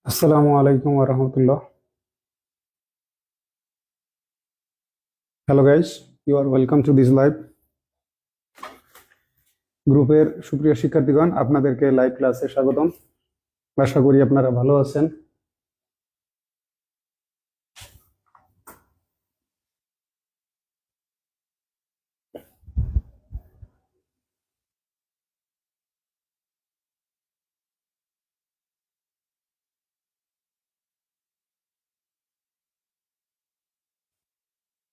আসসালামু আলাইকুম ওরহমতুল্লাহ। Hello guys, you are welcome to this live গ্রুপের সুপ্রিয় শিক্ষার্থীগণ, আপনাদেরকে লাইভ ক্লাসে স্বাগতম। আশা করি আপনারা ভালো আছেন।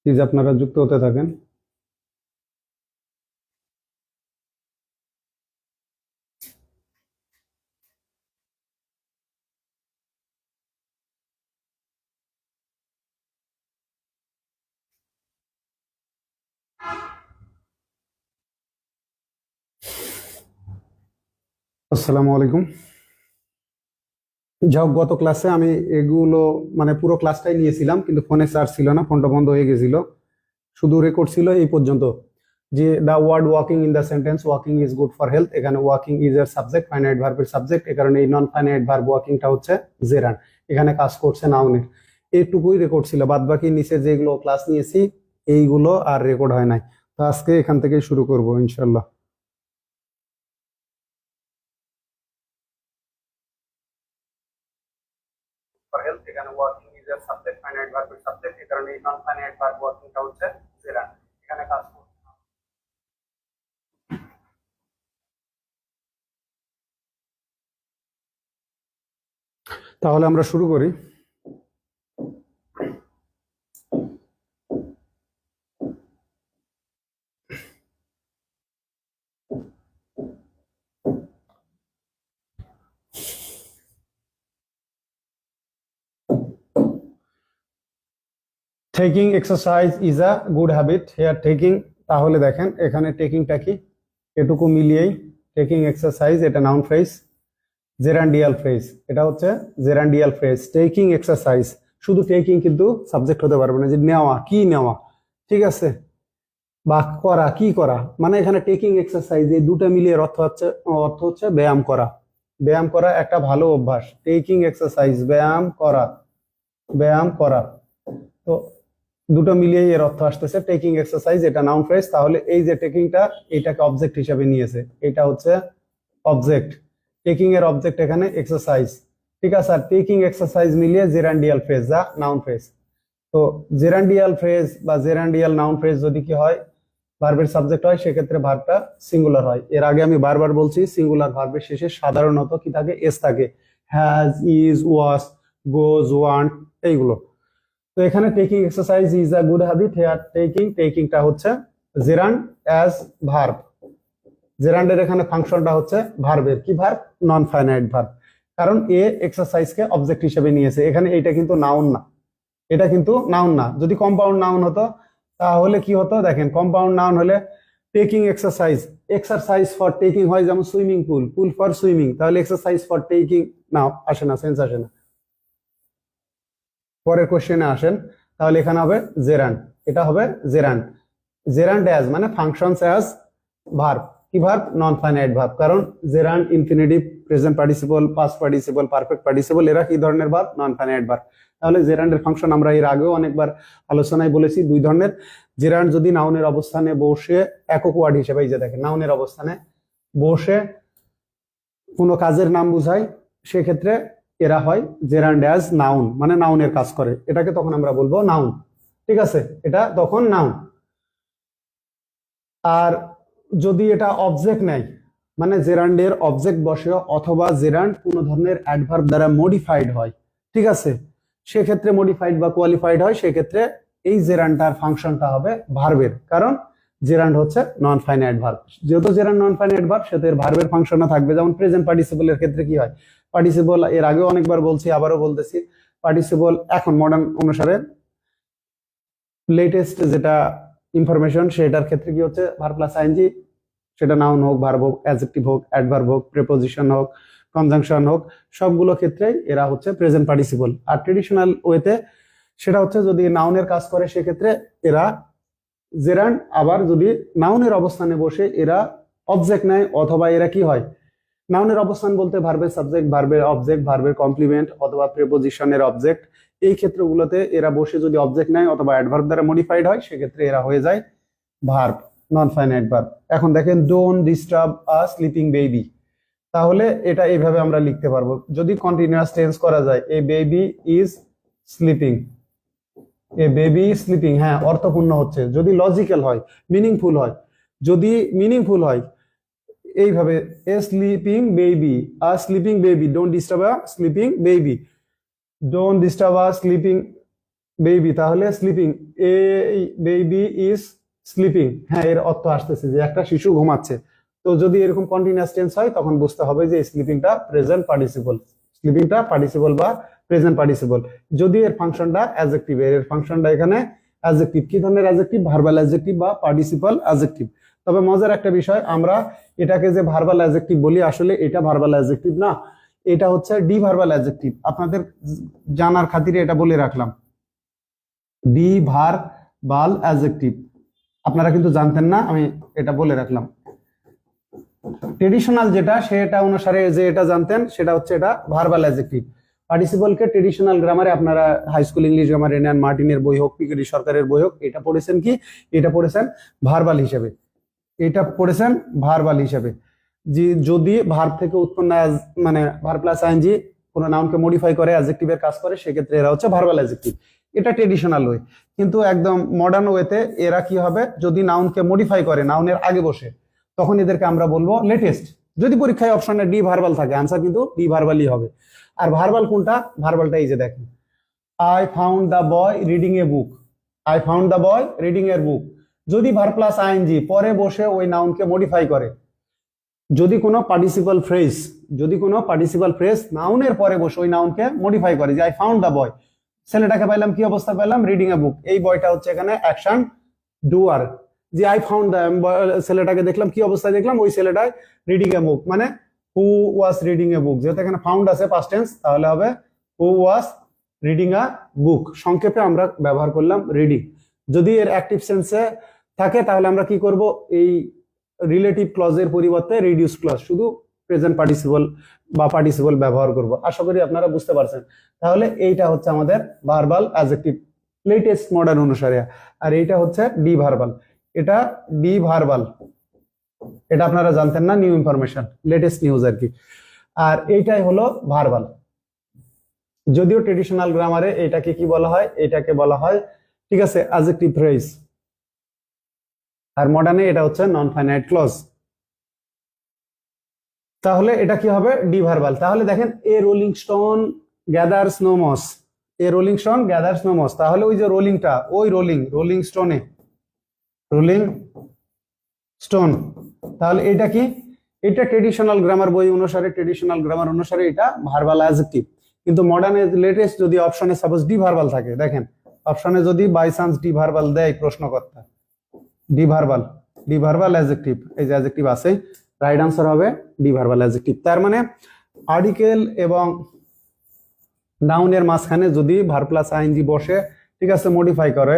প্লিজ আপনারা যুক্ত হতে থাকেন। আসসালামু আলাইকুম। যাই হোক, গত ক্লাসে আমি এগুলো মানে পুরো ক্লাসটাই নিয়েছিলাম, কিন্তু ফোনে চার্জ ছিল না, ফোনটা বন্ধ হয়ে গেছিল। শুধু রেকর্ড ছিল এই পর্যন্ত, যে the word walking in the sentence walking is good for health. এখানে ওয়াকিং ইজ এর সাবজেক্ট, ফাইনাইট ভার্বের সাবজেক্ট। এ কারণে এই নন ফাইনাইট ভার্ব ওয়াকিংটা হচ্ছে জেরান্ড। এখানে কাজ করছে নাউনের। এইটুকুই রেকর্ড ছিল, বাদ বাকি নিচে যেগুলো ক্লাস নিয়েছি এইগুলো আর রেকর্ড হয় নাই। তো আজকে এখান থেকেই শুরু করব ইনশাল্লাহ। ফর হেলথ, এখানে ওয়াকিং ইজ এর সাবজেক্ট, ফাইনাইট ভার্বের সাবজেক্ট। এ কারণে এই নন ফাইনাইট ভার্ব ওয়াকিংটা হচ্ছে জেরান্ড। এখানে কাজ করছে। তাহলে আমরা শুরু করি। Taking exercise is a good habit. Here taking, তাহলে দেখেন এখানে টেকিংটা কি, এটুকু মিলিয়েই টেকিং এক্সারসাইজ, এটা নাউন ফ্রেজ। জেরান্ডিয়াল ফ্রেজ, এটা হচ্ছে জেরান্ডিয়াল ফ্রেজ। টেকিং এক্সারসাইজ, শুধু টেকিং কিন্তু সাবজেক্ট হতে পারবে না, যে নেওয়া, কি নেওয়া, ঠিক আছে, বা করা, কি করা। মানে এখানে টেকিং এক্সারসাইজ এই দুটো মিলিয়ে অর্থ হচ্ছে ব্যায়াম করা। ব্যায়াম করা একটা ভালো অভ্যাস। টেকিং এক্সারসাইজ, ব্যায়াম করা, ব্যায়াম করা। তো দুটো মিলিয়ে এর অর্থ আসতেছে টেকিং এক্সারসাইজ, এটা নাউন ফ্রেজ। তাহলে এই যে টেকিংটা, এটাকে অবজেক্ট হিসেবে নিয়েছে, এটা হচ্ছে অবজেক্ট। টেকিং এর অবজেক্ট এখানে এক্সারসাইজ, ঠিক আছে। আর টেকিং এক্সারসাইজ মিলিয়ে জেরান্ডিয়াল ফ্রেজ, যা নাউন ফ্রেজ। তো জেরান্ডিয়াল ফ্রেজ বা জেরান্ডিয়াল নাউন ফ্রেজ যদি কি হয়, ভার্বের সাবজেক্ট হয়, সেক্ষেত্রে ভার্বটা সিঙ্গুলার হয়। এর আগে আমি বারবার বলছি, সিঙ্গুলার ভার্বের শেষে সাধারণত কি থাকে, এস থাকে। Has, is, was, goes, want, এইগুলো। তো এখানে taking exercise is a good habit. Here টেকিংটা হচ্ছে জেরান্ড অ্যাজ ভার্ব। জেরান্ডের এখানে ফাংশনটা হচ্ছে ভার্বের, কি ভার্ব, নন ফাইনাইট ভার্ব। কারণ এ এক্সারসাইজকে অবজেক্ট হিসেবে নিয়েছে। এখানে এইটা কিন্তু নাউন না, এটা কিন্তু নাউন না। যদি কম্পাউন্ড নাউন হতো তাহলে কি হতো, দেখেন কম্পাউন্ড নাউন হলে taking exercise, exercise for taking হয়, যেমন swimming pool, pool for swimming. তাহলে এক্সারসাইজ ফর টেকিং নাও আসে না, সেন্স আসে না। পরের কোশ্চেনে আসেন, তাহলে এখানে হবে জেরান্ড, এটা হবে জেরান্ড। জেরান্ড অ্যাজ মানে ফাংশনস অ্যাজ ভার্ব, কি ভার্ব, নন ফাইনাইট ভার্ব। কারণ gerund, infinitive, present participle, past participle, perfect participle, এরা কি ধরনের ভার্ব, নন ফাইনাইট ভার্ব। তাহলে জেরান্ডের ফাংশন আমরা এর আগেও অনেকবার আলোচনায় বলেছি, দুই ধরনের। জেরান্ড যদি নাউনের অবস্থানে বসে একক ওয়ার্ড হিসেবে, এই যে দেখেন নাউনের অবস্থানে বসে কোনো কাজের নাম বুঝায়, সেক্ষেত্রে এরা হয় জেরান্ড অ্যাজ নাউন, মানে নাউনের কাজ করে, এটাকে তখন আমরা বলবো নাউন, ঠিক আছে, এটা তখন নাউন। আর যদি এটা অবজেক্ট নেয়, মানে জেরান্ডের অবজেক্ট বসে, অথবা জেরান্ড কোনো ধরনের অ্যাডভার্ব দ্বারা মডিফাইড হয়, ঠিক আছে, সেক্ষেত্রে মডিফাইড বা কোয়ালিফাইড হয়, সেক্ষেত্রে এই জেরান্ডটার ফাংশনটা হবে ভার্বের। কারণ জেরান্ড হচ্ছে নন ফাইনাইট ভার্ব। যেহেতু জেরান্ড নন ফাইনাইট ভার্ব, সেহেতু এর ভার্বের ফাংশনও থাকবে। যেমন প্রেজেন্ট পার্টিসিপলের ক্ষেত্রে কি হয়, পার্টিসিপল, এর আগেও অনেকবার বলছি, আবারও বলতেছি, পার্টিসিপল এখন মডার্ন অনুসারে লেটেস্ট যেটা ইনফরমেশন, সেটার ক্ষেত্রে কি হচ্ছে, ভার্ব প্লাস আইএনজি, সেটা নাউন হোক, ভার্ব হোক, অ্যাডজেক্টিভ হোক, অ্যাডভার্ব হোক, প্রিপোজিশন হোক, কনজাংশন হোক, সবগুলো ক্ষেত্রেই এরা হচ্ছে প্রেজেন্ট পার্টিসিপল। আর ট্রেডিশনাল ওয়েতে সেটা হচ্ছে যদি নাউনের কাজ করে, সেক্ষেত্রে এরা জেরান্ড। আবার যদি নাউনের অবস্থানে বসে এরা অবজেক্ট নেয়, অথবা এরা কি হয়, নাউনের অবস্থান বলতে ভার্বের সাবজেক্ট, ভার্বের অবজেক্ট, ভার্বের কমপ্লিমেন্ট অথবা প্রিপোজিশনের অবজেক্ট, এই ক্ষেত্রগুলোতে এরা বসে যদি অবজেক্ট নেয় অথবা অ্যাডভার্ব দ্বারা মডিফাইড হয় সেক্ষেত্রে এরা হয়ে যায় ভার্ব, নন ফাইনাইট ভার্ব। এখন দেখেন don't disturb a sleeping baby, তাহলে এটা এইভাবে আমরা লিখতে পারবো যদি কন্টিনিউয়াস টেন্স করা যায়, a baby is sleeping, a baby sleeping, হ্যাঁ অর্থপূর্ণ হচ্ছে। যদি লজিক্যাল হয়, মিনিংফুল হয়, যদি মিনিংফুল হয় এইভাবে a sleeping baby, a sleeping baby, don't disturb a sleeping baby, don't disturb a sleeping baby, তাহলে sleeping, a baby is sleeping, হ্যাঁ এর অর্থ আসতেছে যে একটা শিশু ঘুমাচ্ছে। তো যদি এরকম কন্টিনিউয়াস টেন্স হয় তখন বুঝতে হবে যে স্লিপিংটা প্রেজেন্ট পার্টিসিপল, স্লিপিংটা পার্টিসিপল বা প্রেজেন্ট পার্টিসিপল। যদি এর ফাংশনটা অ্যাডজেক্টিভ, এর ফাংশনটা এখানে অ্যাডজেক্টিভ, কি ধরনের অ্যাডজেক্টিভ, ভার্বাল অ্যাডজেক্টিভ বা পার্টিসিপল অ্যাডজেক্টিভ। তবে মজার একটা বিষয়, আমরা এটাকে যে ভার্বাল অ্যাডজেক্টিভ বলি আসলে এটা ভার্বাল অ্যাডজেক্টিভ না, এটা হচ্ছে ডি ভার্বাল অ্যাডজেক্টিভ। আপনাদের জানার খাতিরে এটা বলে রাখলাম, ডি ভার্বাল অ্যাডজেক্টিভ, আপনারা কিন্তু জানতেন না, আমি এটা বলে রাখলাম। ট্রেডিশনাল যেটা সেটা অনুসারে যে এটা জানতেন সেটা হচ্ছে এটা ভার্বাল অ্যাডজেক্টিভ। পার্টিসিপলকে ট্রেডিশনাল গ্রামারে আপনারা high school English grammar, NN মার্টিনের বই হোক, পিকেডি সরকারের বই হোক, এটা পড়েছেন কি, এটা পড়েছেন ভার্বাল হিসেবে, এটা পড়েছেন ভার্বাল হিসেবে। যে যদি ভার্ব থেকে উৎপন্ন মানে ভার্ব প্লাস আইএনজি কোনো নাউনকে মডিফাই করে অ্যাডজেক্টিভের কাজ করে সেক্ষেত্রে এরা হচ্ছে ভার্বাল অ্যাডজেক্টিভ, এটা ট্রেডিশনাল ওয়ে। কিন্তু একদম মডার্ন ওয়েতে এরা কি হবে, যদি নাউনকে মডিফাই করে নাউনের আগে বসে তখন এদেরকে আমরা বলবো লেটেস্ট। যদি পরীক্ষায় অপশনে ডি ভার্বাল থাকে আনসার কিন্তু ডি ভার্বালই হবে। আর ভার্বাল কোনটা, ভার্বালটা এই যে দেখেন, I found the boy reading a book, I found the boy reading এর বুক, যদি ভার্ব প্লাস আইএনজি পরে বসে ওই নাউনকে মডিফাই করে, যদি কোনো পার্টিসিপাল ফ্রেজ, যদি কোনো পার্টিসিপাল ফ্রেজ নাউনের পরে বসে ওই নাউনকে মডিফাই করে, যে আই ফাউন্ড দ্য বয়, ছেলেটাকে পাইলাম কি অবস্থা পাইলাম, রিডিং এ বুক, এই বয়টা হচ্ছে এখানে অ্যাকশন ডুয়ার। যে আই ফাউন্ড দ্য, ছেলেটাকে দেখলাম কি অবস্থায় দেখলাম, ওই ছেলেটাই রিডিং এ বুক, মানে হু ওয়াজ রিডিং এ বুক, যেহেতু এখানে ফাউন্ড আছে পাস্ট টেন্স তাহলে হবে হু ওয়াজ রিডিং আ বুক, সংক্ষেপে আমরা ব্যবহার করলাম রিডিং। যদি এর অ্যাক্টিভ সেন্সে থাকে তাহলে আমরা কি করব, এই রিলেটিভ ক্লজের পরিবর্তে রিডিউস ক্লজ, শুধু প্রেজেন্ট পার্টিসিপল বা পার্টিসিপল ব্যবহার করব। আশা করি আপনারা বুঝতে পারছেন। তাহলে এইটা হচ্ছে আমাদের ভার্বাল অ্যাডজেক্টিভ লেটেস্ট মডার্ন অনুসারে, আর এইটা হচ্ছে ডি ভার্বাল, এটা ডি ভার্বাল, এটা আপনারা জানতেন না, নিউ ইনফরমেশন, লেটেস্ট নিউজ আর কি। আর এইটাই হলো ভার্বাল। যদিও ট্রেডিশনাল গ্রামারে এটাকে কি বলা হয়, এটাকে বলা হয়, ঠিক আছে, অ্যাডজেক্টিভ ফ্রেজ, আর মডার্নে এটা হচ্ছে নন ফাইনাইট ক্লজ। তাহলে এটা কি হবে, ডি ভার্বাল। তাহলে দেখেন a rolling stone gathers no moss, a rolling stone gathers no moss, তাহলে ওই যে রোলিংটা, ওই রোলিং, রোলিং স্টোনে, রোলিং স্টোন, তাহলে এটা কি, এটা ট্রেডিশনাল গ্রামার বই অনুসারে, ট্রেডিশনাল গ্রামার অনুসারে এটা ভার্বাল অ্যাডজেক্টিভ। কিন্তু মডার্নে লেটেস্ট যদি অপশনে সাপোজ ডি ভার্বাল থাকে, দেখেন অপশনে যদি বাই চান্স ডি ভার্বাল দেয় প্রশ্নকর্তা, deverbal, D verbal adjective, এই যে অ্যাডজেক্টিভ আছে, রাইট আনসার হবে ডি ভার্বাল অ্যাডজেক্টিভ। তার মানে আর্টিকেল এবং নাউনের মাঝখানে যদি ভার্ব প্লাস আইএনজি বসে, ঠিক আছে, মডিফাই করে,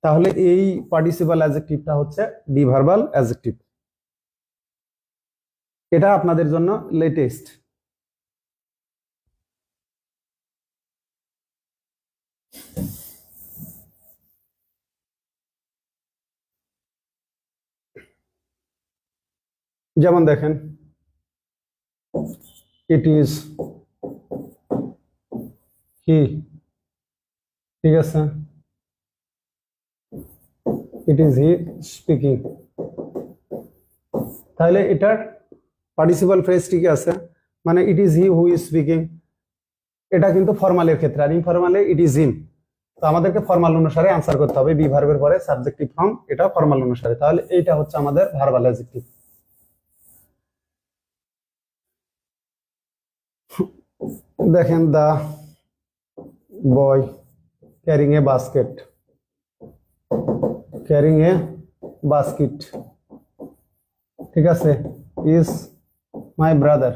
তাহলে এই পার্টিসিপাল অ্যাডজেক্টিভটা হচ্ছে ডি ভার্বাল অ্যাডজেক্টিভ। এটা আপনাদের জন্য লেটেস্ট। যেমন দেখেন, ইট ইজ হি, ঠিক আছে, ইট ইজ হি স্পিকিং, তাহলে এটার পার্টিসিপাল ফ্রেজ ঠিক আছে, মানে it is he who is speaking, এটা কিন্তু ফর্মালের ক্ষেত্রে, আর ইনফরমালে ইট ইজ হিম। তো আমাদেরকে ফর্মাল অনুসারে আনসার করতে হবে, বি ভার্বের পরে সাবজেক্টিভ ফর্ম, এটা ফর্মাল অনুসারে, তাহলে এইটা হচ্ছে আমাদের ভার্বাল অ্যাডজেক্টিভ। দেখেন the boy carrying a basket, carrying a basket, ঠিক আছে, is my brother,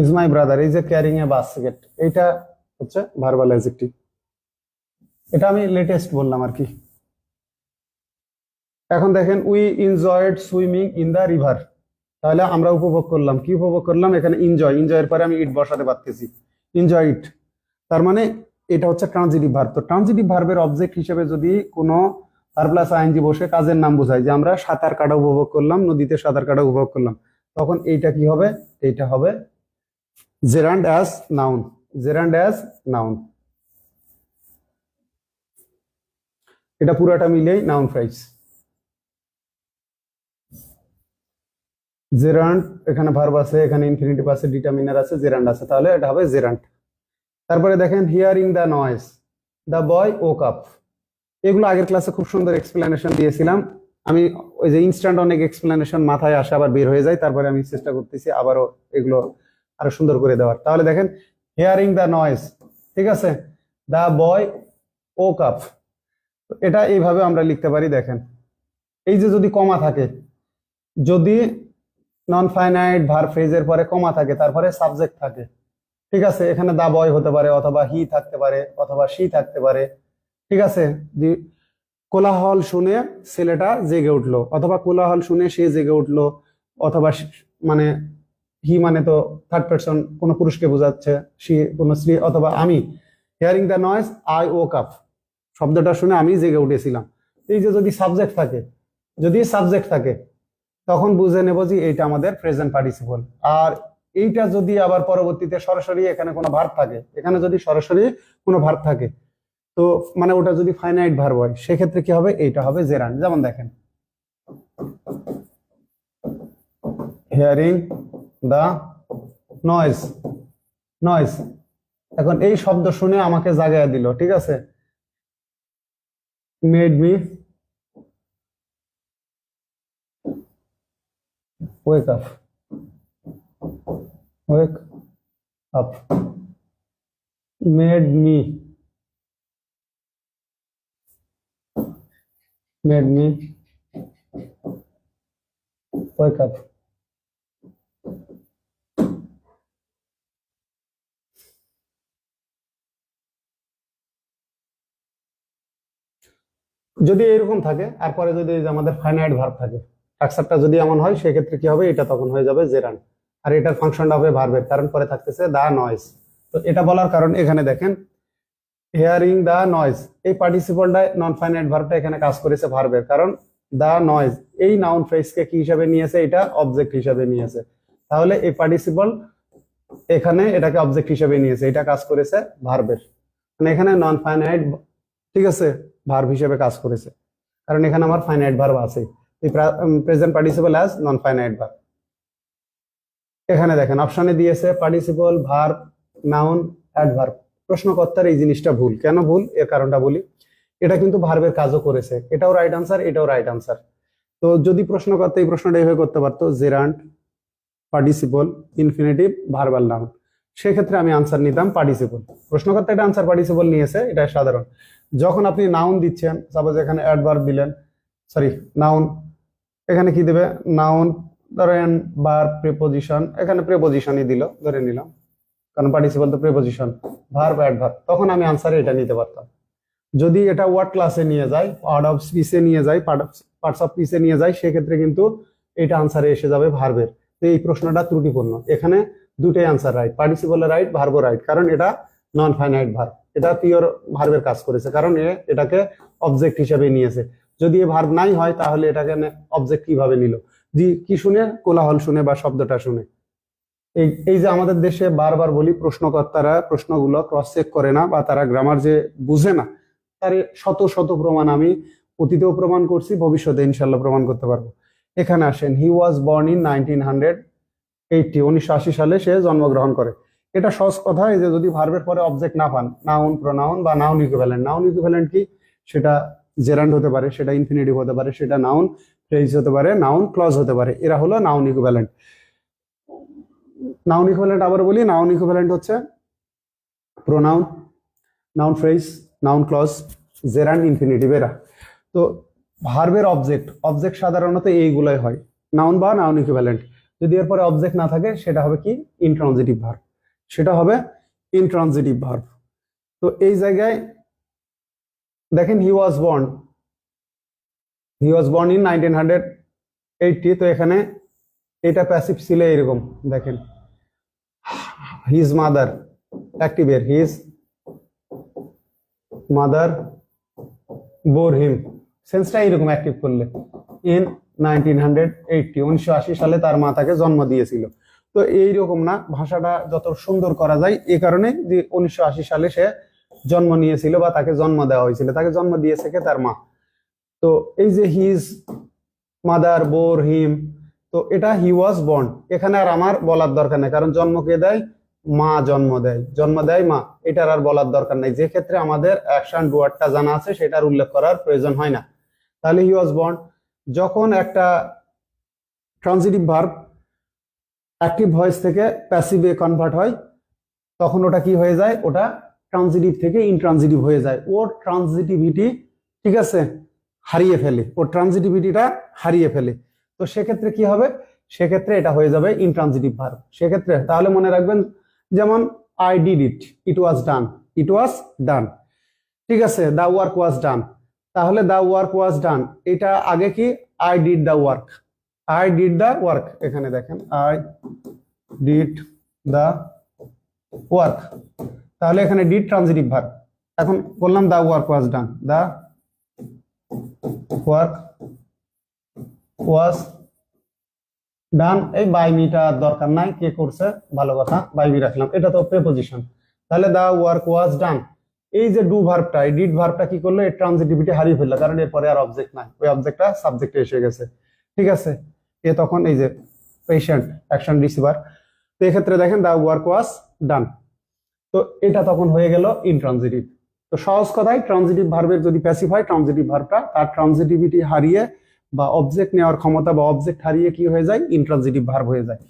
is my brother, is a carrying a basket, এইটা হচ্ছে ভার্বাল অ্যাডজেক্টিভ। এটা আমি লেটেস্ট বললাম আর কি। এখন দেখেন we enjoyed swimming in the river, তাহলে আমরা উপভোগ করলাম, কি উপভোগ করলাম, এখানে এনজয়, এনজয়ের পরে আমি ইট বসাতে পারতেছি, এনজয় ইট। তার মানে এটা হচ্ছে ট্রানজিটিভ ভার্ব। তো ট্রানজিটিভ ভার্বের অবজেক্ট হিসেবে যদি কোনো ভার্ব প্লাস আইএনজি বসে কাজের নাম বোঝায়, যে আমরা সাঁতার কাটা উপভোগ করলাম, নদীতে সাঁতার কাটা উপভোগ করলাম, তখন এইটা কি হবে, এইটা হবে gerund as noun, gerund as noun. এটা পুরাটা মিলেই নাউন ফ্রেজ। জেরান্ড, এখানে ভার্ব আছে, এখানে ইনফিনিটিভ আছে, ডিটারমিনার আছে, জেরান্ড আছে, তাহলে এটা হবে জেরান্ড। তারপরে দেখেন hearing the noise, the boy woke up. এগুলো আগের ক্লাসে খুব সুন্দর এক্সপ্লেনেশন দিয়েছিলাম। আমি ওই যে ইনস্ট্যান্ট অনেক এক্সপ্লেনেশন মাথায় আসে আবার বের হয়ে যায়, তারপরে আমি চেষ্টা করতেছি আবারও এগুলো আরো সুন্দর করে দেওয়ার। তাহলে দেখেন হিয়ারিং দ্য নয়েজ, ঠিক আছে, দ্য বয় ওক আপ, এটা এইভাবে আমরা লিখতে পারি। দেখেন এই যে যদি কমা থাকে, যদি নন ফাইনাইট ভার্ব ফ্রেজের পরে কমা থাকে, তারপরে সাবজেক্ট থাকে, ঠিক আছে, এখানে দা বয় হতে পারে, অথবা হি থাকতে পারে, অথবা শি থাকতে পারে, ঠিক আছে। কোলাহল শুনে ছেলেটা জেগে উঠলো, অথবা কোলাহল শুনে সে জেগে উঠলো, অথবা মানে হি মানে তো থার্ড পারসন, কোন পুরুষকে বোঝাচ্ছে, সি কোন স্ত্রী, অথবা আমি। Hearing the noise I woke up, শব্দটা শুনে আমি জেগে উঠেছিলাম। এই যে যদি সাবজেক্ট থাকে, যদি সাবজেক্ট থাকে, তখন বুঝে নেব যে এইটা আমাদের প্রেজেন্ট পার্টিসিপল। আর এইটা যদি আবার পরবর্তীতে সরাসরি এখানে কোনো ভার্ব থাকে, এখানে যদি সরাসরি কোনো ভার্ব থাকে, তো মানে ওটা যদি ফাইনাইট ভার্ব হয়, সেক্ষেত্রে কি হবে, এইটা হবে জেরান্ড। যেমন দেখেন হিয়ারিং দা নয়েজ, নয়েজ, এখন এই শব্দ শুনে আমাকে জাগায়া দিল, ঠিক আছে, made me wake up, wake up, made me, made me wake up. যদি এরকম থাকে, আর পরে যদি আমাদের ফাইনাইট ভার্ব থাকে, স্ট্রাকচারটা যদি এমন হয়, সেক্ষেত্রে কি হবে, এটা তখন হয়ে যাবে জেরান্ড। আর এটার ফাংশনটা হবে ভার্বের, কারণ পরে থাকতেছে দা নয়েজ। তো এটা বলার কারণ এখানে দেখেন হিয়ারিং দা নয়েজ, এই পার্টিসিপলটা নন ফাইনাইট ভার্বটা এখানে কাজ করেছে ভার্বের, কারণ দা নয়েজ এই নাউন ফ্রেজকে কি হিসাবে নিয়েছে, এটা অবজেক্ট হিসাবে নিয়েছে। তাহলে এই পার্টিসিপল এখানে এটাকে অবজেক্ট হিসাবে নিয়েছে, এটা কাজ করেছে ভার্বের, মানে এখানে নন ফাইনাইট, ঠিক আছে, ভার্ব হিসেবে কাজ করেছে, কারণ এখানে আমার ফাইনাইট ভার্ব আছে, প্রেজেন্ট পার্টিসিপল অ্যাজ নন ফাইনাইট ভার্ব। এখানে দেখেন অপশনে দিয়েছে পার্টিসিপল, ভার্ব, নাউন, অ্যাডভার্ব। প্রশ্নকর্তার এই জিনিসটা ভুল। কেন ভুল, এর কারণটা বলি। এটা কিন্তু ভার্বের কাজও করেছে, এটাও রাইট আনসার, এটাও রাইট আনসার। তো যদি প্রশ্নকর্তা এই প্রশ্নটা এইভাবে করতে পারতো, gerund, participle, infinitive, verbal noun, সেক্ষেত্রে আমি আনসার নিতাম পার্টিসিপল। প্রশ্নকর্তা এটা আনসার পার্টিসিপল নিয়েছে, এটা সাধারণ। যখন আপনি নাউন দিচ্ছেন, সাপোজ এখানে অ্যাডভার্ব দিলেন, সরি নাউন, এখানে কি দেবে, নাউন ধরেন, ভার্ব, প্রিপোজিশন, এখানে প্রিপোজিশনই দিল ধরে নিলাম, কারণ পার্টিসিপল তো প্রিপোজিশন, ভার্ব, অ্যাডভার্ব, তখন আমি আনসারে এটা নিতে পারতাম। যদি এটা ওয়ার্ড ক্লাসে নিয়ে যায়, পার্ট অফ স্পিচে নিয়ে যায়, পার্টস অফ স্পিচে নিয়ে যায়, সেক্ষেত্রে কিন্তু এটা আনসারে এসে যাবে ভার্বের। তো এই প্রশ্নটা ত্রুটিপূর্ণ। এখানে দুটোই answer right, participle right, verb right, কারণ এটা নন ফাইনাইট ভার্ব, এটা পিওর ভার্বের কাজ করেছে, কারণ এটাকে অবজেক্ট হিসেবে নিয়েছে। যদি এ ভার্ব নাই হয়, তাহলে এটাকে অবজেক্ট কিভাবে নিল, কি শুনে, কোলাহল শুনে বা শব্দটা শুনে। এই যে আমাদের দেশে বারবার বলি, প্রশ্নকর্তারা প্রশ্নগুলো ক্রস চেক করে না, বা তারা গ্রামার যে বুঝে না, তার শত শত প্রমাণ আমি অতীতেও প্রমাণ করছি, ভবিষ্যতে ইনশাল্লাহ প্রমাণ করতে পারবো। এখানে আসেন, হি ওয়াজ বর্ন ইন 1980 সালে সে জন্মগ্রহণ করে। এটা সহজ কথা, এই যে যদি ভার্বের পরে অবজেক্ট না পান, নাউন, প্রোনাউন বা নাউন ইকুইভ্যালেন্ট। নাউন ইকুইভ্যালেন্ট কি, সেটা জেরান্ড হতে পারে, সেটা ইনফিনিটিভ হতে পারে, সেটা নাউন ফ্রেজ হতে পারে, নাউন ক্লজ হতে পারে, এরা হলো নাউন ইকুইভ্যালেন্ট। নাউন ইকুইভ্যালেন্ট আবার বলি, নাউন ইকুইভ্যালেন্ট হচ্ছে pronoun, noun phrase, noun clause, gerund, infinitive, এরা। তো ভার্বের অবজেক্ট, অবজেক্ট সাধারণত এইগুলাই হয়, নাউন বা নাউন ইকুইভ্যালেন্ট। যদি এরপরে অবজেক্ট না থাকে, সেটা হবে কি, ইনট্রানজিটিভ ভার্ব, সেটা হবে ইনট্রানজিটিভ ভার্ব। তো এই জায়গায় দেখেন হি ওয়াজ বর্ন ইন 1980, তো এখানে এটা প্যাসিভ ছিল এরকম, দেখেন হিজ মাদার, অ্যাক্টিভের হিজ মাদার বোর হিম, সেন্সটা এরকম অ্যাক্টিভ করলে ইন 1980 সালে তার মা তাকে জন্ম দিয়েছিল। তো এইরকম না, ভাষাটা যত সুন্দর করা যায় এই কারণে যে 1980 সালে সে জন্ম নিয়েছিল বা তাকে জন্ম দেওয়া হয়েছিল, তাকে জন্ম দিয়েছে কে, তার মা। তো এই যে হিজ মাদার বোর হিম, তো এটা হি ওয়াজ বর্ন, এখানে আর আমার বলার দরকার নেই, কারণ জন্ম কে দেয়, মা জন্ম দেয় মা, এটার আর বলার দরকার নেই। যে ক্ষেত্রে আমাদের অ্যাকশন ডুয়ারটা জানা আছে সেটার উল্লেখ করার প্রয়োজন হয় না। তাহলে হি ওয়াজ বর্ন, যখন একটা ট্রানজিটিভ ভার্ব অ্যাক্টিভ ভয়েস থেকে প্যাসিভে কনভার্ট হয় তখন ওটা কি হয়ে যায়, ওটা ট্রানজিটিভ থেকে ইনট্রানজিটিভ হয়ে যায়, ওর ট্রানজিটিভিটি, ঠিক আছে, হারিয়ে ফেলে, ওর ট্রানজিটিভিটিটা হারিয়ে ফেলে। তো সেক্ষেত্রে কি হবে, সেক্ষেত্রে এটা হয়ে যাবে ইনট্রানজিটিভ ভার্ব। সেক্ষেত্রে তাহলে মনে রাখবেন, যেমন আই ডিড ইট, ইট ওয়াজ ডান, ইট ওয়াজ ডান, ঠিক আছে, দ্য ওয়ার্ক ওয়াজ ডান, তাহলে দ্য ওয়ার্ক ওয়াজ ডান, এটা আগে কি, I did the work, I did the work, এখানে দেখেন আই ডিড দ্য ওয়ার্ক, তাহলে এখানে ডিড ট্রানজিটিভ ভার্ব। এখন বললাম the work was done, the work was done, এই বাই মিটা দরকার নাই, কে করছে ভালো কথা, বাই বি রাখলাম, এটা তো প্রেপোজিশন। তাহলে দ্য ওয়ার্ক ওয়াজ ডান, এই যে ডু ভার্বটা, এই ডিড ভার্বটা কি করলো, এর ট্রানজিটিভিটি হারিয়ে ফেললো, কারণ এরপরে আর অবজেক্ট নাই, ওই অবজেক্টটা সাবজেক্টে এসে গেছে, ঠিক আছে। এ তখন এই যে পেশেন্ট অ্যাকশন রিসিভার, তো এক্ষেত্রে দেখেন দ্য ওয়ার্ক ওয়াজ ডান, তো এটা তখন হয়ে গেল ইনট্রানজিটিভ। তো সহজ কথায় ট্রানজিটিভ ভার্বের যদি প্যাসিভ হয়, ট্রানজিটিভ ভার্বটা তার ট্রানজিটিভিটি হারিয়ে বা অবজেক্ট নেওয়ার ক্ষমতা বা অবজেক্ট হারিয়ে কি হয়ে যায়, ইনট্রানজিটিভ ভার্ব হয়ে যায়।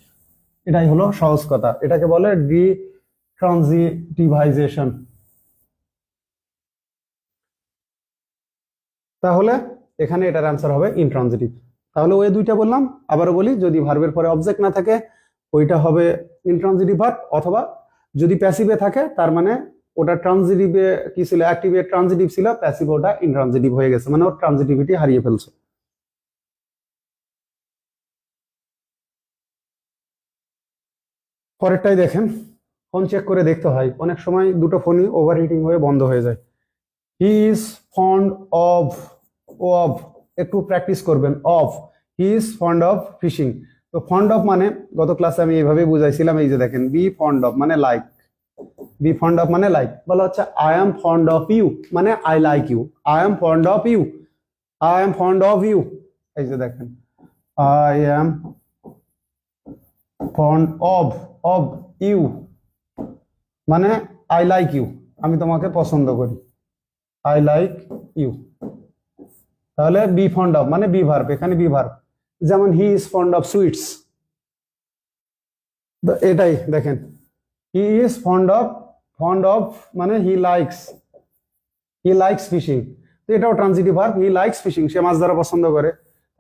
এটাই হলো সহজ কথা, এটাকে বলে ডিট্রানজিটিভাইজেশন। তাহলে এখানে এটার অ্যান্সার হবে ইনট্রানজিটিভ। তাহলে ওই দুইটা বললাম, আবারও বলি, যদি ভার্বের পরে অবজেক্ট না থাকে ওইটা হবে ইনট্রানজিটিভ ভার্ব, অথবা যদি প্যাসিভে থাকে তার মানে ওটা ট্রানজিটিভে কি ছিল, অ্যাক্টিভে ট্রানজিটিভ ছিল, প্যাসিভ ওটা ইনট্রানজিটিভ হয়ে গেছে, মানে ওর ট্রানজিটিভিটি হারিয়ে ফেলছে। পরেরটাই দেখেন, ফোন চেক করে দেখতে হয়, অনেক সময় দুটো ফোনই ওভারহিটিং হয়ে বন্ধ হয়ে যায়। He is fond of, of একটু প্র্যাকটিস করবেন, of, he is fond of fishing. তো ফন্ড অফ মানে গত ক্লাসে আমি এইভাবে বুঝাইছিলাম, এই যে দেখেন বি ফন্ড অফ মানে লাইক, বি ফন্ড অফ মানে লাইক, বলা হচ্ছে I am fond of you মানে I like you, I am fond of you, I am fond of you, এই যে দেখেন I am fond of you মানে I like you, আমি তোমাকে পছন্দ করি, আই লাইক ইউ। তাহলে বি ফন্ড অফ মানে বি ভার্ব, এখানে বি ভার্ব, যেমন হি ইজ ফন্ড অফ সুইটস, এটাই দেখেন হি ইজ ফন্ড অফ মানে হি লাইকস ফিশিং, তো এটাও transitive verb, he likes fishing, সে মাছ ধরা পছন্দ করে,